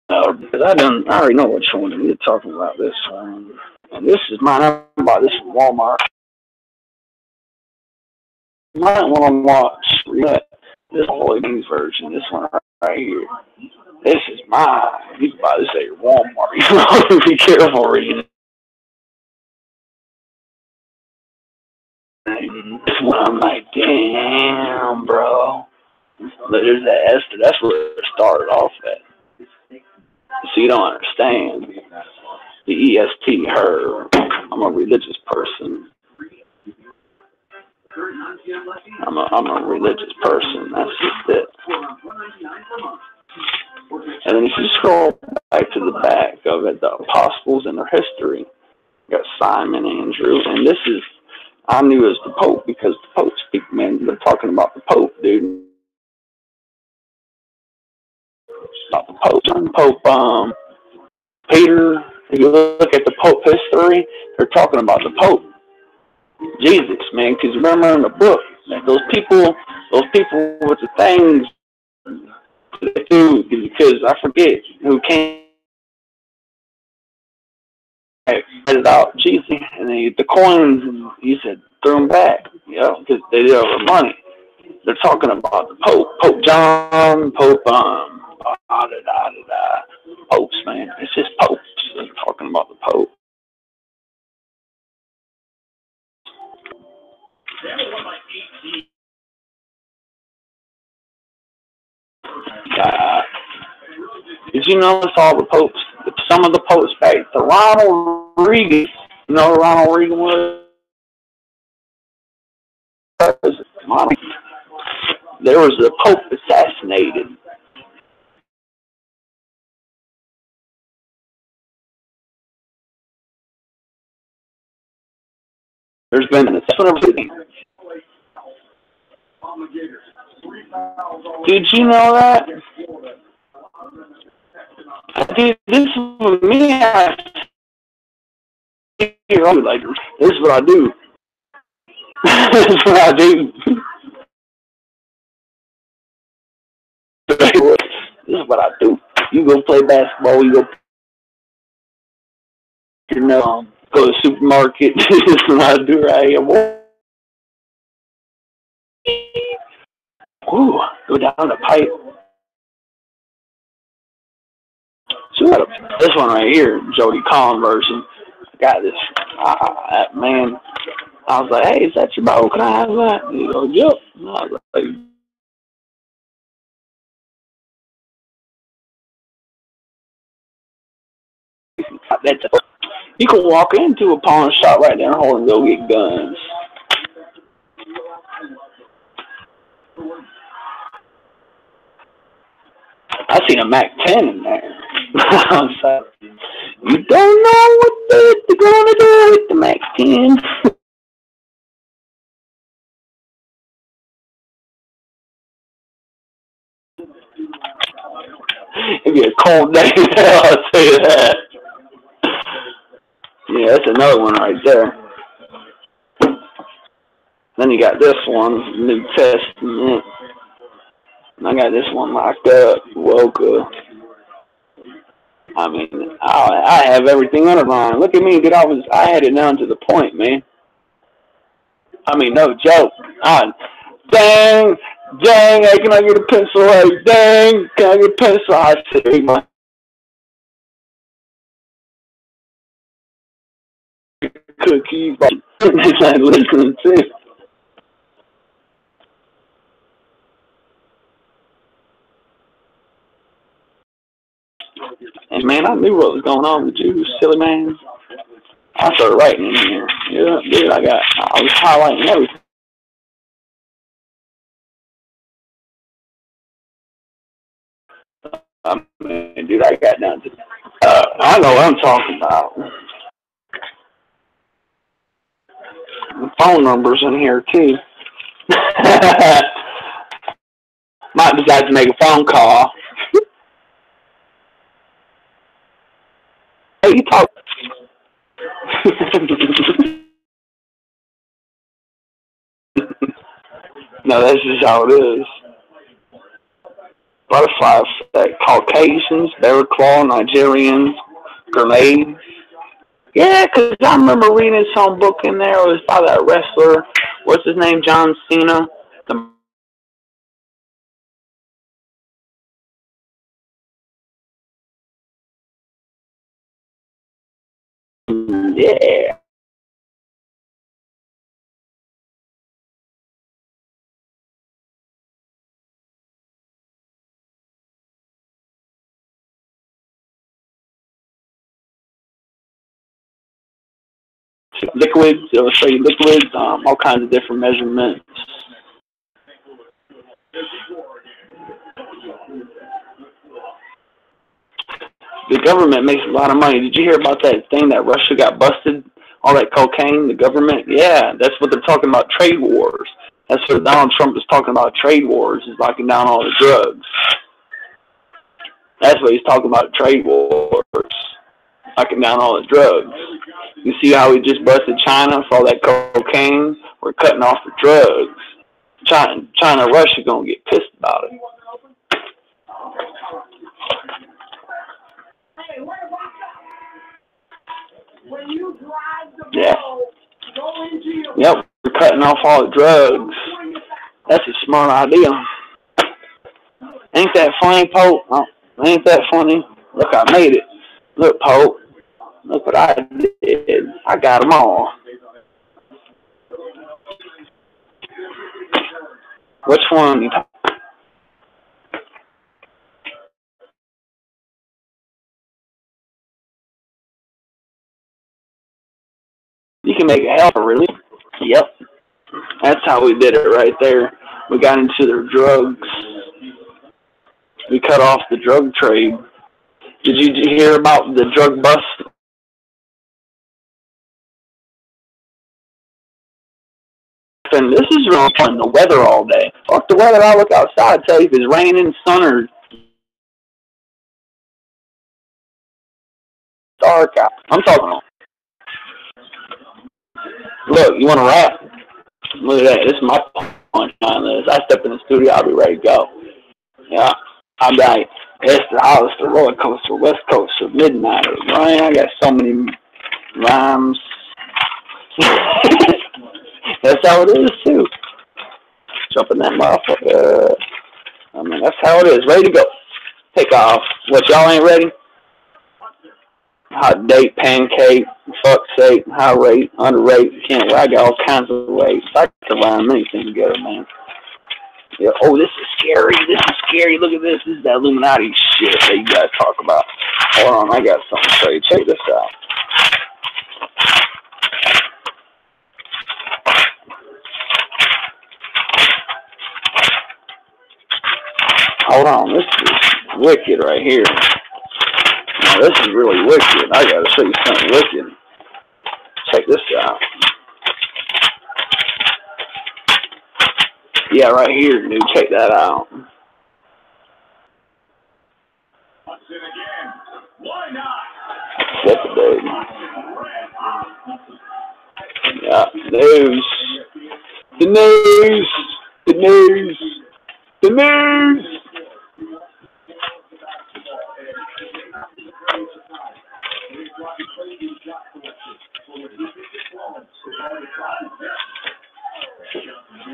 No, because I already know which one you're talking about. This one. And this is mine. I bought this from Walmart. Might want to watch this Holy News version. This one right here. This is mine. You can buy this at your Walmart. You have to be careful reading I'm like, damn, bro. There's that Esther. That's where it started off at. So you don't understand. The EST, her. I'm a religious person. I'm a religious person. That's just it. And then if you scroll back to the back of it, the apostles and their history, you got Simon, Andrew, and this is, I knew it was the Pope because the Pope speak, man, they're talking about the Pope, dude. About the Pope, Peter, if you look at the Pope history, they're talking about the Pope, Jesus, man, because remember in the book, man, those people with the things, they do, because I forget who came it out, Jesus, and they the coins, and he said, threw them back, you know, because they did over money. They're talking about the Pope, Pope John, Pope, popes, man. It's just popes. They're talking about the Pope. Uh, did you notice all the popes, some of the popes back to Ronald Reagan? You know who Ronald Reagan was? There was a pope assassinated. There's been an assassination. Did you know that? Dude, this is for me. Like, this is what I do. This is what I do. This is what I do. You go play basketball. You go, go to the supermarket. This is what I do right here. Ooh, go down the pipe. So this one right here, Jody Collin version. Got this. Man, I was like, hey, is that your bow? Can I have that? And he goes, yep. And I was like, that's a, you can walk into a pawn shop right there and go get guns. I seen a Mac 10 in there. I was like, you don't know what they're going to do with the Mac 10. It'd be a cold day. I'll tell you that. Yeah, that's another one right there. Then you got this one, New Testament. And I got this one locked up, Woka. I mean, I have everything underlined. Look at me, dude. I had it down to the point, man. I mean, no joke. Dang, hey, can I get a pencil? Hey, dang, can I get a pencil? I said, hey, my cookie, but I listening to. And man, I knew what was going on with you, silly man. I started writing in here. Yeah, dude, I was highlighting everything. I mean, dude, I got down to. I know what I'm talking about. The phone numbers in here too. Might decide to make a phone call. Hey, you talk. No, that's just how it is. Butterfly effect. Caucasians, bear claw, Nigerians, grenades. Yeah, 'cause I remember reading some book in there. It was by that wrestler. What's his name? John Cena. Yeah. liquids. It'll show you liquids, all kinds of different measurements. The government makes a lot of money. Did you hear about that thing that Russia got busted? All that cocaine, the government? Yeah, that's what they're talking about, trade wars. That's what Donald Trump is talking about, trade wars, is locking down all the drugs. That's what he's talking about, trade wars, locking down all the drugs. You see how we just busted China for all that cocaine? We're cutting off the drugs. China, Russia going to get pissed about it. When you drive the Yeah. boat, go into your Yep, we're cutting off all the drugs. That's a smart idea. Ain't that funny, Pope? Oh, ain't that funny? Look, I made it. Look, Pope. Look what I did. I got them all. Which one? You can make a helper, really. Yep. That's how we did it right there. We got into their drugs. We cut off the drug trade. Did you hear about the drug bust? And this is really fun, the weather all day. Fuck the weather, I look outside, tell you if it's raining, sun, or dark out. I'm talking. Look, you want to rap? Look at that. This is my punchline list. I step in the studio, I'll be ready to go. Yeah. I'm like, it's the Hollister roller coaster, West Coast, or Midnight, or Ryan. I got so many rhymes. That's how it is, too. Jumping that motherfucker. I mean, that's how it is. Ready to go. Take off. What, y'all ain't ready? Hot date, pancake, fuck sake, high rate, underrate. Can't wait. I got all kinds of rates. I can rhyme anything together, man. Yeah. Oh, this is scary. This is scary. Look at this. This is that Illuminati shit that you guys talk about. Hold on. I got something to show you. Check this out. Hold on. This is wicked right here. Now, this is really wicked. I got to show you something wicked. Check this out. Yeah, right here, dude. Check that out. That's it, dude. Yeah, news. The news. The news. The news.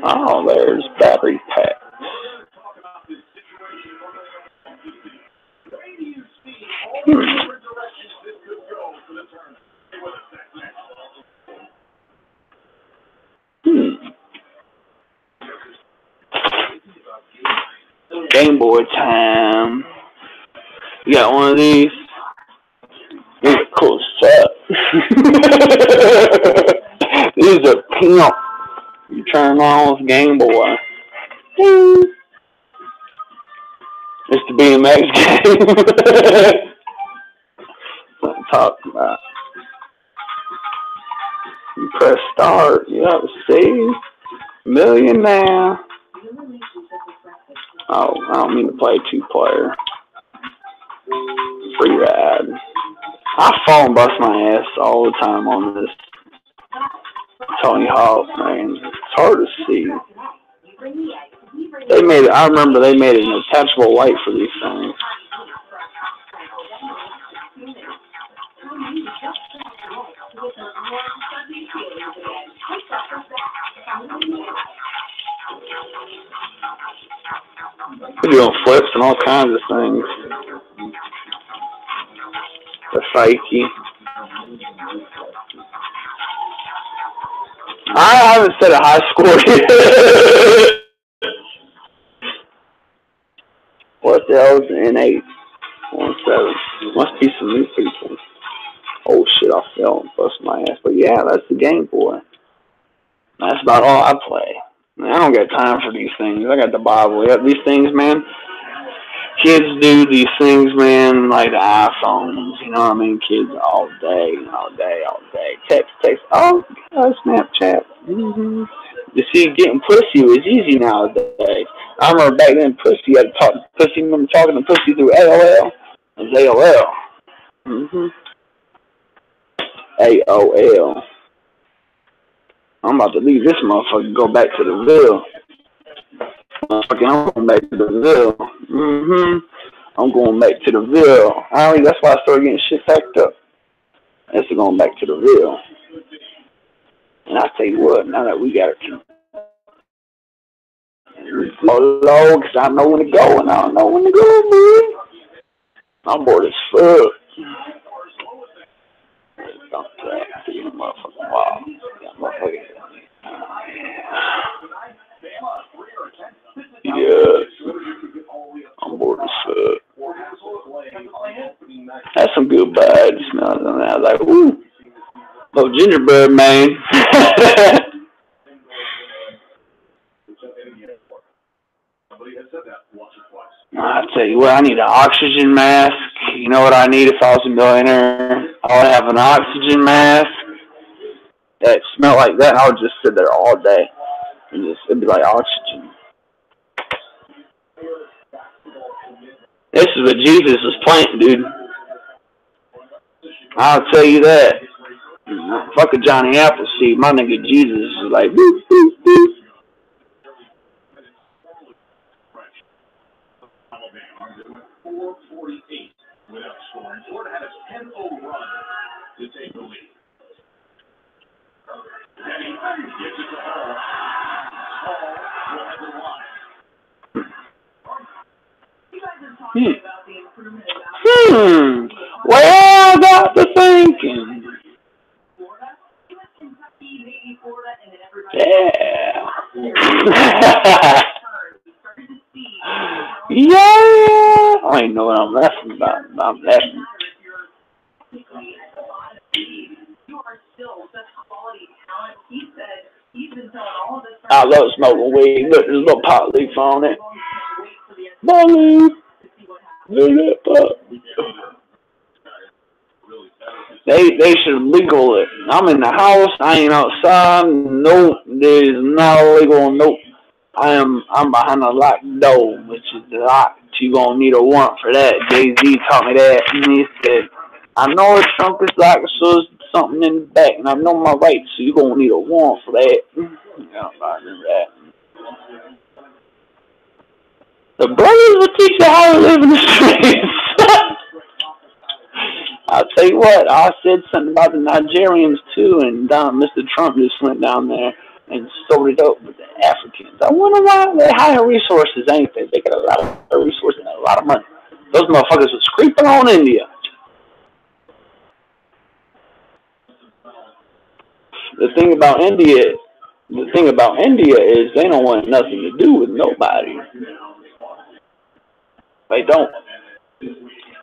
Oh, there's battery packs. Game Boy time. You got one of these? These are cool as fuck. These are pimp. You turn on with Game Boy. It's the BMX game. What I'm talking about. You press start. Yep, see? Million now. Oh, I don't mean to play two-player. Free ride. I fall and bust my ass all the time on this Tony Hawk, man. It's hard to see. They made it. I remember they made an attachable light for these things. They're doing flips and all kinds of things. The psyche. I haven't set a high score yet. What the hell is an N8? 17. Must be some new people. Oh shit, I fell and bust my ass. But yeah, that's the Game Boy. That's about all I play. Man, I don't got time for these things. I got the Bible. Yeah, these things, man. Kids do these things, man, like the iPhones. You know what I mean? Kids all day, all day, all day. Text. Oh, Snapchat. You see, getting pussy was easy nowadays. I remember back then, pussy, you had to talk to pussy. Remember talking to pussy through AOL? It was AOL. AOL. I'm about to leave this motherfucker and go back to the Ville. I'm going back to the Ville. I'm going back to the Ville. That's why I started getting shit packed up. That's going back to the Ville. And I tell you what, now that we got it low, because I know when to go and I don't know when to go, man. I'm bored as fuck. Wow. Yeah. I'm bored as fuck. That's some good vibes. I was like, ooh. Oh, gingerbread man. I tell you what, I need an oxygen mask. You know what I need if I was a millionaire? I would have an oxygen mask that smelled like that, and I would just sit there all day. And it'd be like oxygen. This is what Jesus was planting, dude. I'll tell you that. Fuck a Johnny Appleseed. My nigga Jesus is like, boop, boop, boop. Well, I got to thinking. Yeah. Yeah. I ain't know what I'm laughing about. I'm laughing. I love smoking weed. Look, there's a little pot leaf on it. Molly. They should legal it. I'm in the house. I ain't outside. Nope, it is not illegal. Nope. I'm behind a locked door, which is locked. You gonna need a warrant for that. Jay-Z taught me that, and he said, "I know the trunk is locked, so there's something in the back, and I know my rights, so you gonna need a warrant for that." Yeah, I remember that. The brothers will teach you how to live in the streets. I'll tell you what, I said something about the Nigerians too, and Mr. Trump just went down there and sold it up with the Africans. I wonder why they higher resources, ain't they? They got a lot of resources and a lot of money. Those motherfuckers was creeping on India. The thing about India is they don't want nothing to do with nobody. They don't.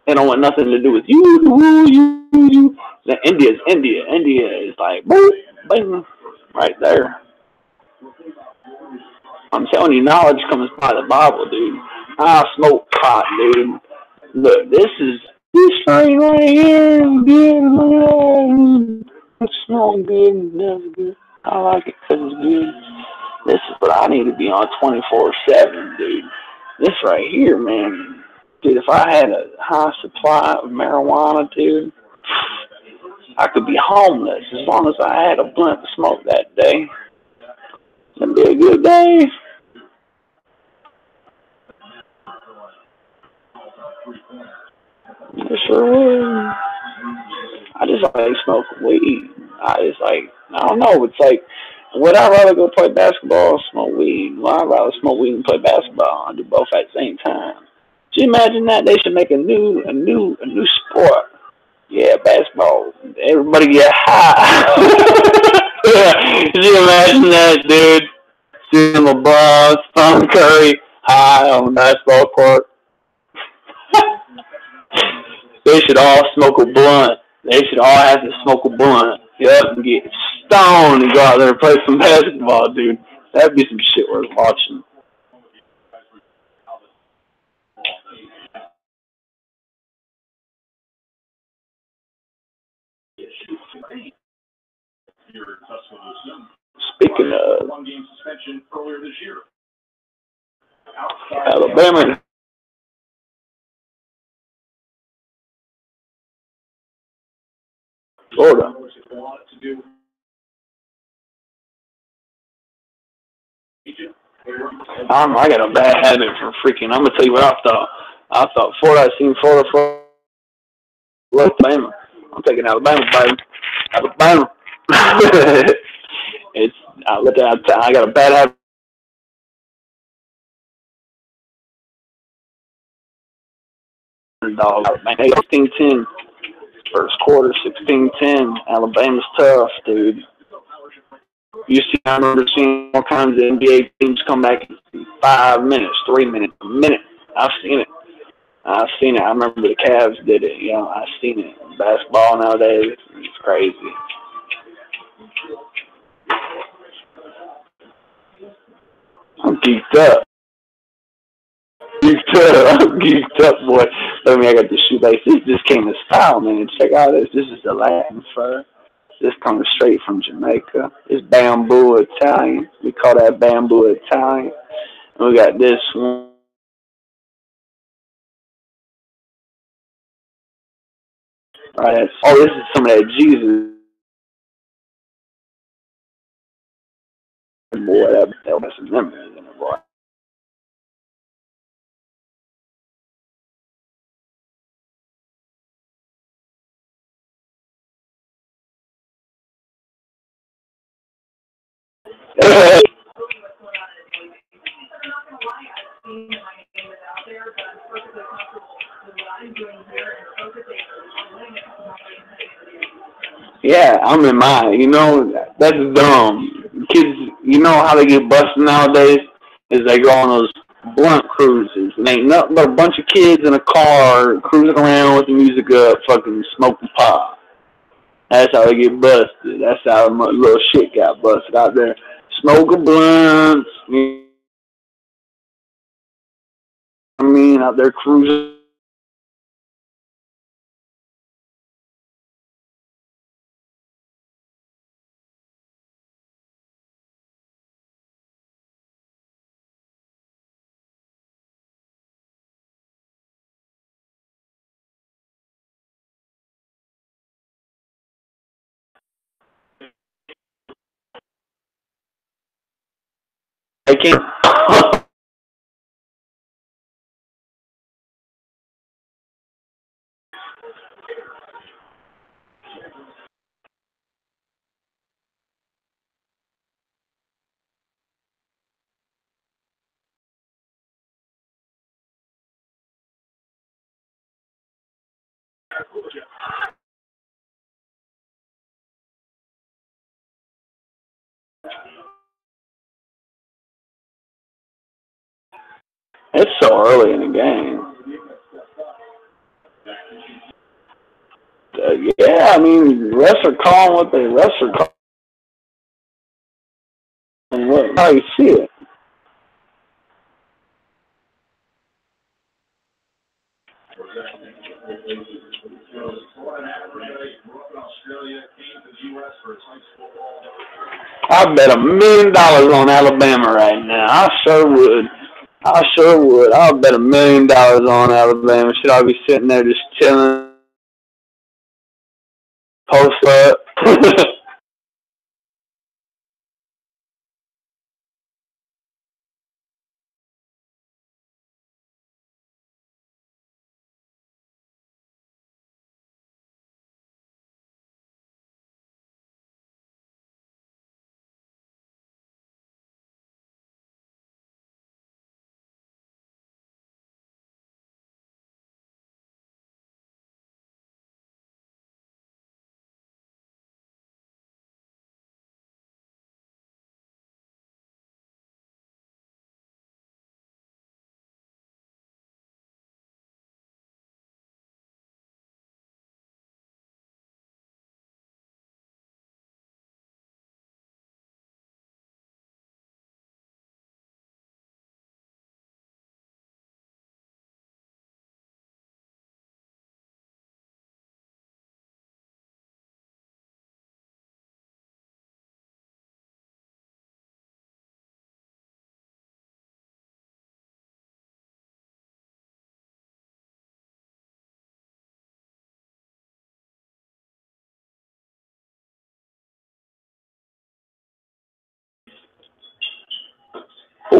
They don't want nothing to do with you. India's India. India is like, boop, bing, right there. I'm telling you, knowledge comes by the Bible, dude. I smoke pot, dude. Look, this strain right here is good. Look at that. It's smelling good. That's good. I like it because it's good. This is what I need to be on 24/7, dude. This right here, man. Dude, if I had a high supply of marijuana, dude, I could be homeless as long as I had a blunt to smoke that day. It'd be a good day. It sure would. I just like smoking weed. I don't know. It's like, would I rather go play basketball or smoke weed? Well, I'd rather smoke weed and play basketball. I do both at the same time. Can you imagine that? They should make a new sport. Yeah, basketball. Everybody get high. Can you imagine that, dude? Seeing LeBron, Stephen Curry high on the basketball court. They should all smoke a blunt They should all have to smoke a blunt, and get stoned and go out there and play some basketball, dude. That'd be some shit worth watching. Speaking of Alabama, Florida. I got a bad habit for freaking. I'm gonna tell you what I thought. I thought Florida. I seen Florida, Alabama. I'm taking Alabama, baby. Alabama. it's. I got a bad habit. Dog. Man, 16-10. First quarter, 16-10. Alabama's tough, dude. I remember seeing all kinds of NBA teams come back in 5 minutes, 3 minutes, a minute. I've seen it. I remember the Cavs did it. I've seen it. Basketball nowadays, it's crazy. I'm geeked up. I'm geeked up, boy. I got the shoelace. This just came in style, man. Check out this. This is the Latin fur. This comes straight from Jamaica. It's bamboo Italian. We call that bamboo Italian. And we got this one. Right. Oh, this is some of that Jesus. Boy, that was some memories in it, boy. Yeah, I'm in mine. That's dumb. Kids, how they get busted nowadays is they go on those blunt cruises. And ain't nothing but a bunch of kids in a car cruising around with the music up, fucking smoking pot. That's how they get busted. That's how little shit got busted out there. Smoking blunts. Out there cruising. They can't. It's so early in the game. Yeah, refs are calling what they refs are calling. What? How you see it? I bet $1,000,000 on Alabama right now. I sure would. I'll bet $1,000,000 on Alabama. Should I be sitting there just chilling, post up?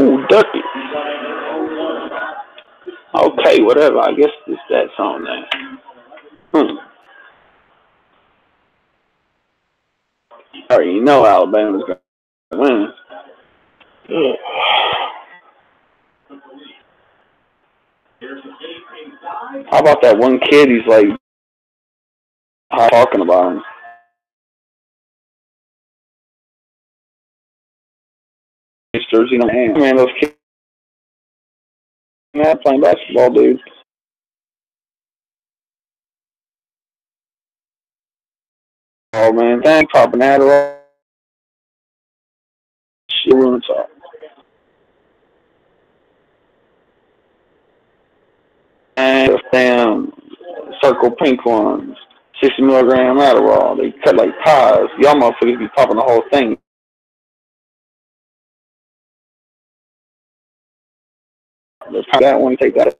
Oh, Ducky. Okay, whatever. I guess it's that song there. Alright, you know Alabama's going to win. Yeah. How about that one kid? He's like talking about him. You know, man, those kids playing basketball, dude. Oh man, thank popping Adderall. Shit, we're gonna talk. And damn, circle pink ones, 60 milligram Adderall. They cut like pies. Y'all motherfuckers be popping the whole thing. That one, take that.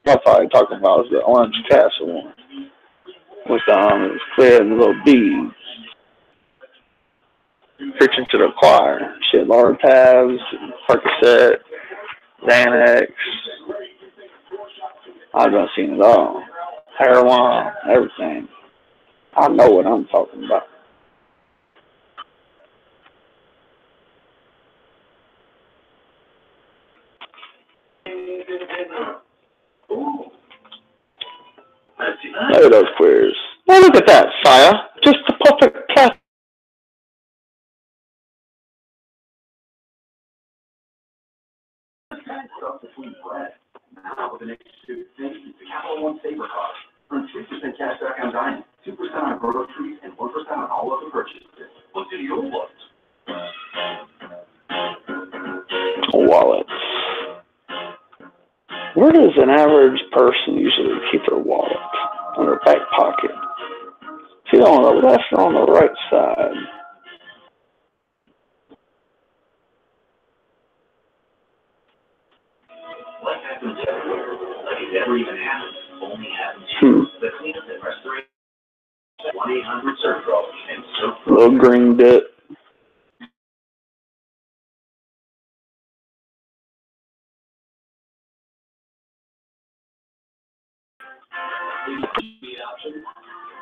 That's all I talk about is the Orange Castle one. With it's clear and little beads. Preaching to the choir. Shit, Lortabs, Percocet, Xanax. I've done seen it all. Heroin, everything. I know what I'm talking about. Look at those queers. Now look at that, sire. Just the perfect class. Now with an extra $2.50, the Capital One Saver Card. Earn 3% cash back on dining, 2% on groceries, and 1% on all other purchases. Look at your wallet. Wallets. Where does an average person usually keep their wallet? On their back pocket. See, on the left or on the right side? Life happens everywhere. Like it never even happens. Only happens here. The cleanup and restoration. 1-800-CERPRO and CERPRO. Little green dip.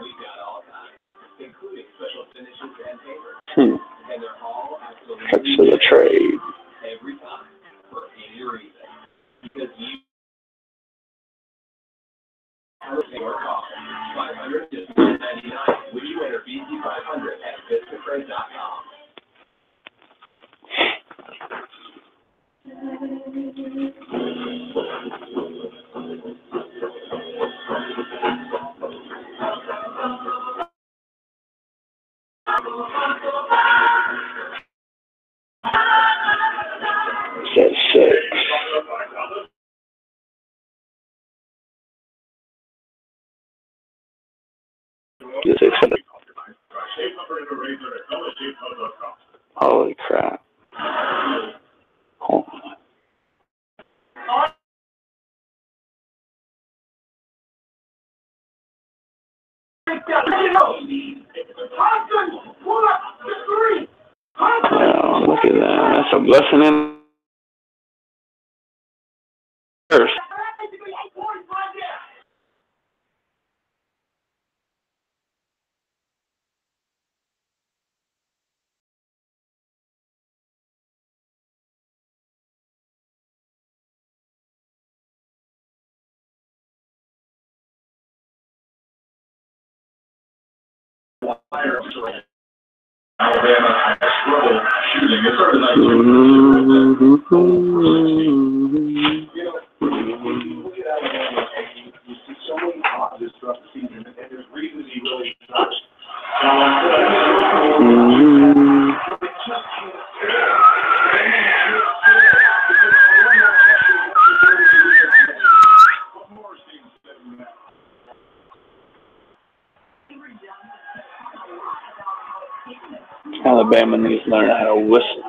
We've got all kinds, including special finishes and paper. And they're all absolutely Cuts to the trade. every time for any reason. Because you have your cost. 500 is $199 when you enter BC500 at VistaCredit.com. Set 6. This is holy crap. Hold on. Wow, look at that. That's a blessing in curse. Alabama struggled shooting. It started nice. Look at Alabama, and you see so many positives throughout the season, and there's reasons he really touched. Alabama needs to learn how to whistle.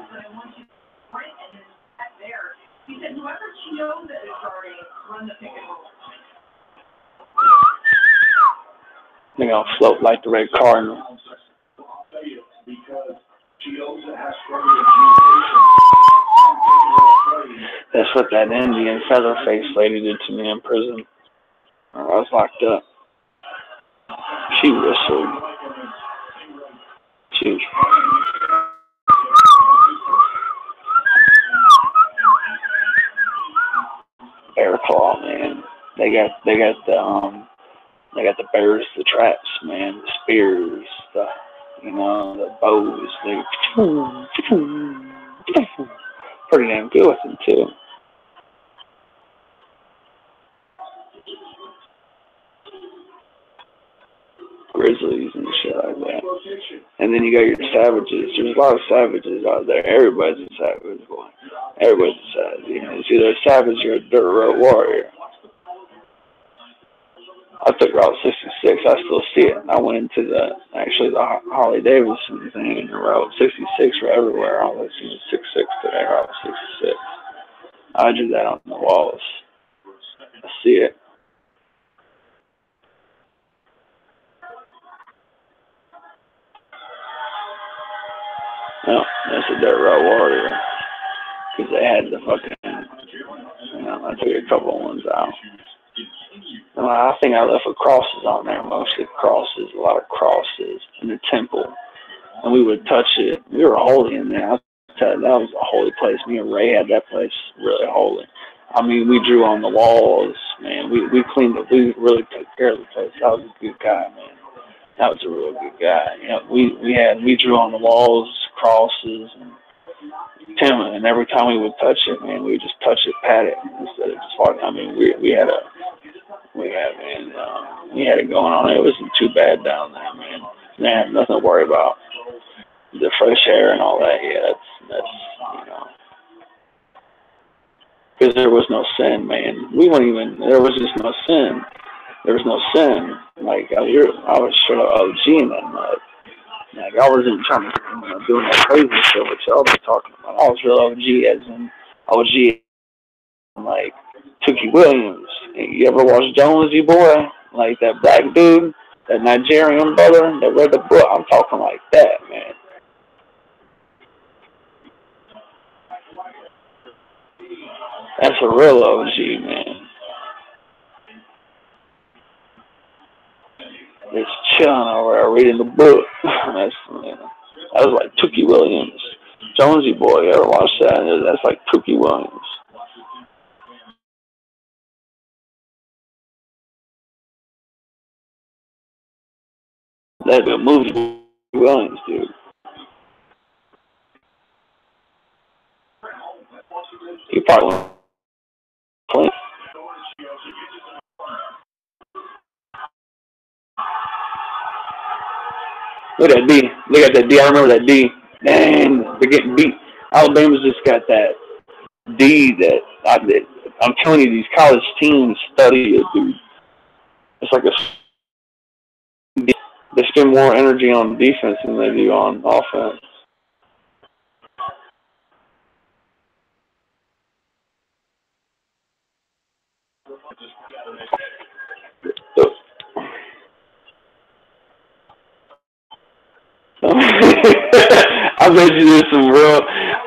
They're gonna float like the red cardinal. That's what that Indian feather-faced lady did to me in prison. I was locked up. She whistled. She was bear claw, man. They got the bears, the traps, man, the spears, the bows. They pretty damn good with them too. Grizzlies and shit like that. And then you got your savages. There's a lot of savages out there. Everybody's a savage, boy. Everybody's a savage. It's either a savage or a dirt road warrior. I took Route 66. I still see it. I went into the Harley Davidson thing, and the Route 66 were everywhere. I was seeing 66 today, Route 66. I drew that on the walls. I see it. No, that's a dirt road warrior. Because they had the fucking, I took a couple of ones out. Well, I think I left with crosses on there, mostly crosses, a lot of crosses in the temple. And we would touch it. We were holy in there. I'll tell you, that was a holy place. Me and Ray had that place really holy. I mean, we drew on the walls, man. We cleaned it. We really took care of the place. That was a good guy, man. That was a real good guy. We drew on the walls, crosses, and timber, and every time we would touch it, man, we would just touch it, pat it, instead of just walking. I mean, we had it going on. It wasn't too bad down there, man. They had nothing to worry about. The fresh air and all that, yeah, that's because there was no sin, man. There was just no sin. There was no sin. Like, I was straight up OG in that mud. Like, I wasn't trying to, doing that crazy shit, what y'all be talking about. I was real OG, as in OG, like, Tookie Williams. You ever watch Jonesy Boy? Like, that black dude, that Nigerian brother that read the book? I'm talking like that, man. That's a real OG, man. It's chilling over there reading the book. That was like Tookie Williams. Jonesy Boy, you ever watch that? That's like Tookie Williams. That'd be a movie, Tookie Williams, dude. He probably went clean. Look at that D. Look at that D. I remember that D. Dang, they're getting beat. Alabama's just got that D that I'm telling you, these college teams study it, dude. It's like they spend more energy on defense than they do on offense. I bet you there's some real.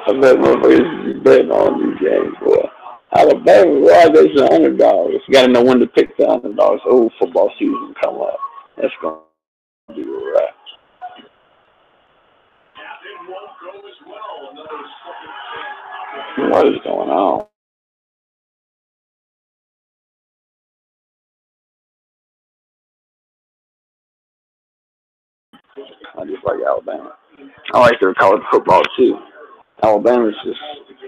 I bet motherfuckers is betting on these games, boy. Alabama, boy, there's the underdogs. You got to know when to pick the underdogs. Oh, football season come up. That's going to be right. What is going on? I just like Alabama. I like their college football too. Alabama's just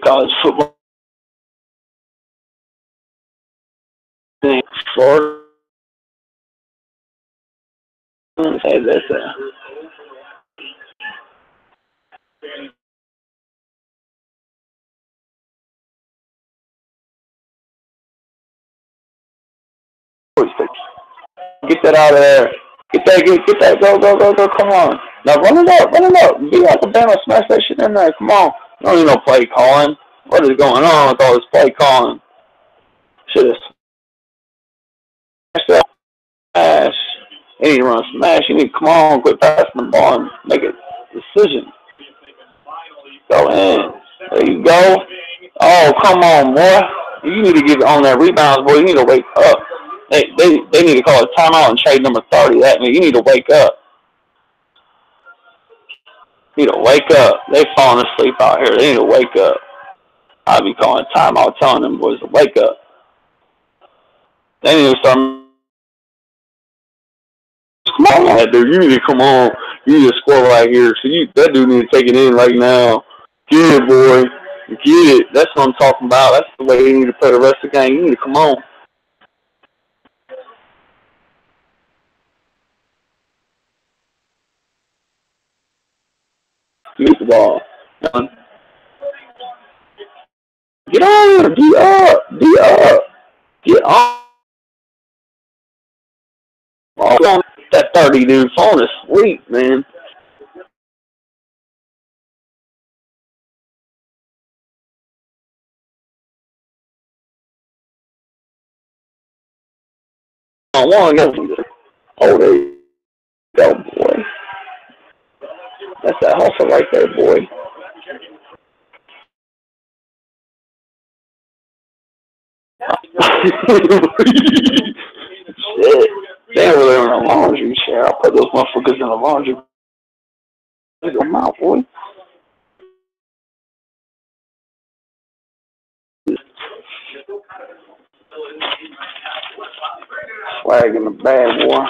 college football. Florida. Hey, that's get that out of there. Get that, go, come on. Now run it up. Be like Alabama, smash that shit in there, come on. You don't need no play calling. What is going on with all this play calling? Shit is smash that. They need to run a smash. You need to come on, quit passing the ball and make a decision. Go in. There you go. Oh, come on, boy. You need to get on that rebounds, boy. You need to wake up. They need to call a timeout and trade number 30. That means you need to wake up. You need to wake up. They falling asleep out here. They need to wake up. I'll be calling a timeout, telling them boys to wake up. They need to start. Come on, dude. You need to come on. You need to score right here. So that dude need to take it in right now. Get it, boy. Get it. That's what I'm talking about. That's the way you need to play the rest of the game. You need to come on. Use the ball. Get on. Get up. Get up. Get on. Oh, that 30 dude falling asleep, man. I want to go. Oh, there you go, boy. That's that hustle right there, boy. Shit. They were there in the laundry chair. I'll put those motherfuckers in the laundry. Look at them out, boy. Swag in the bag, boy.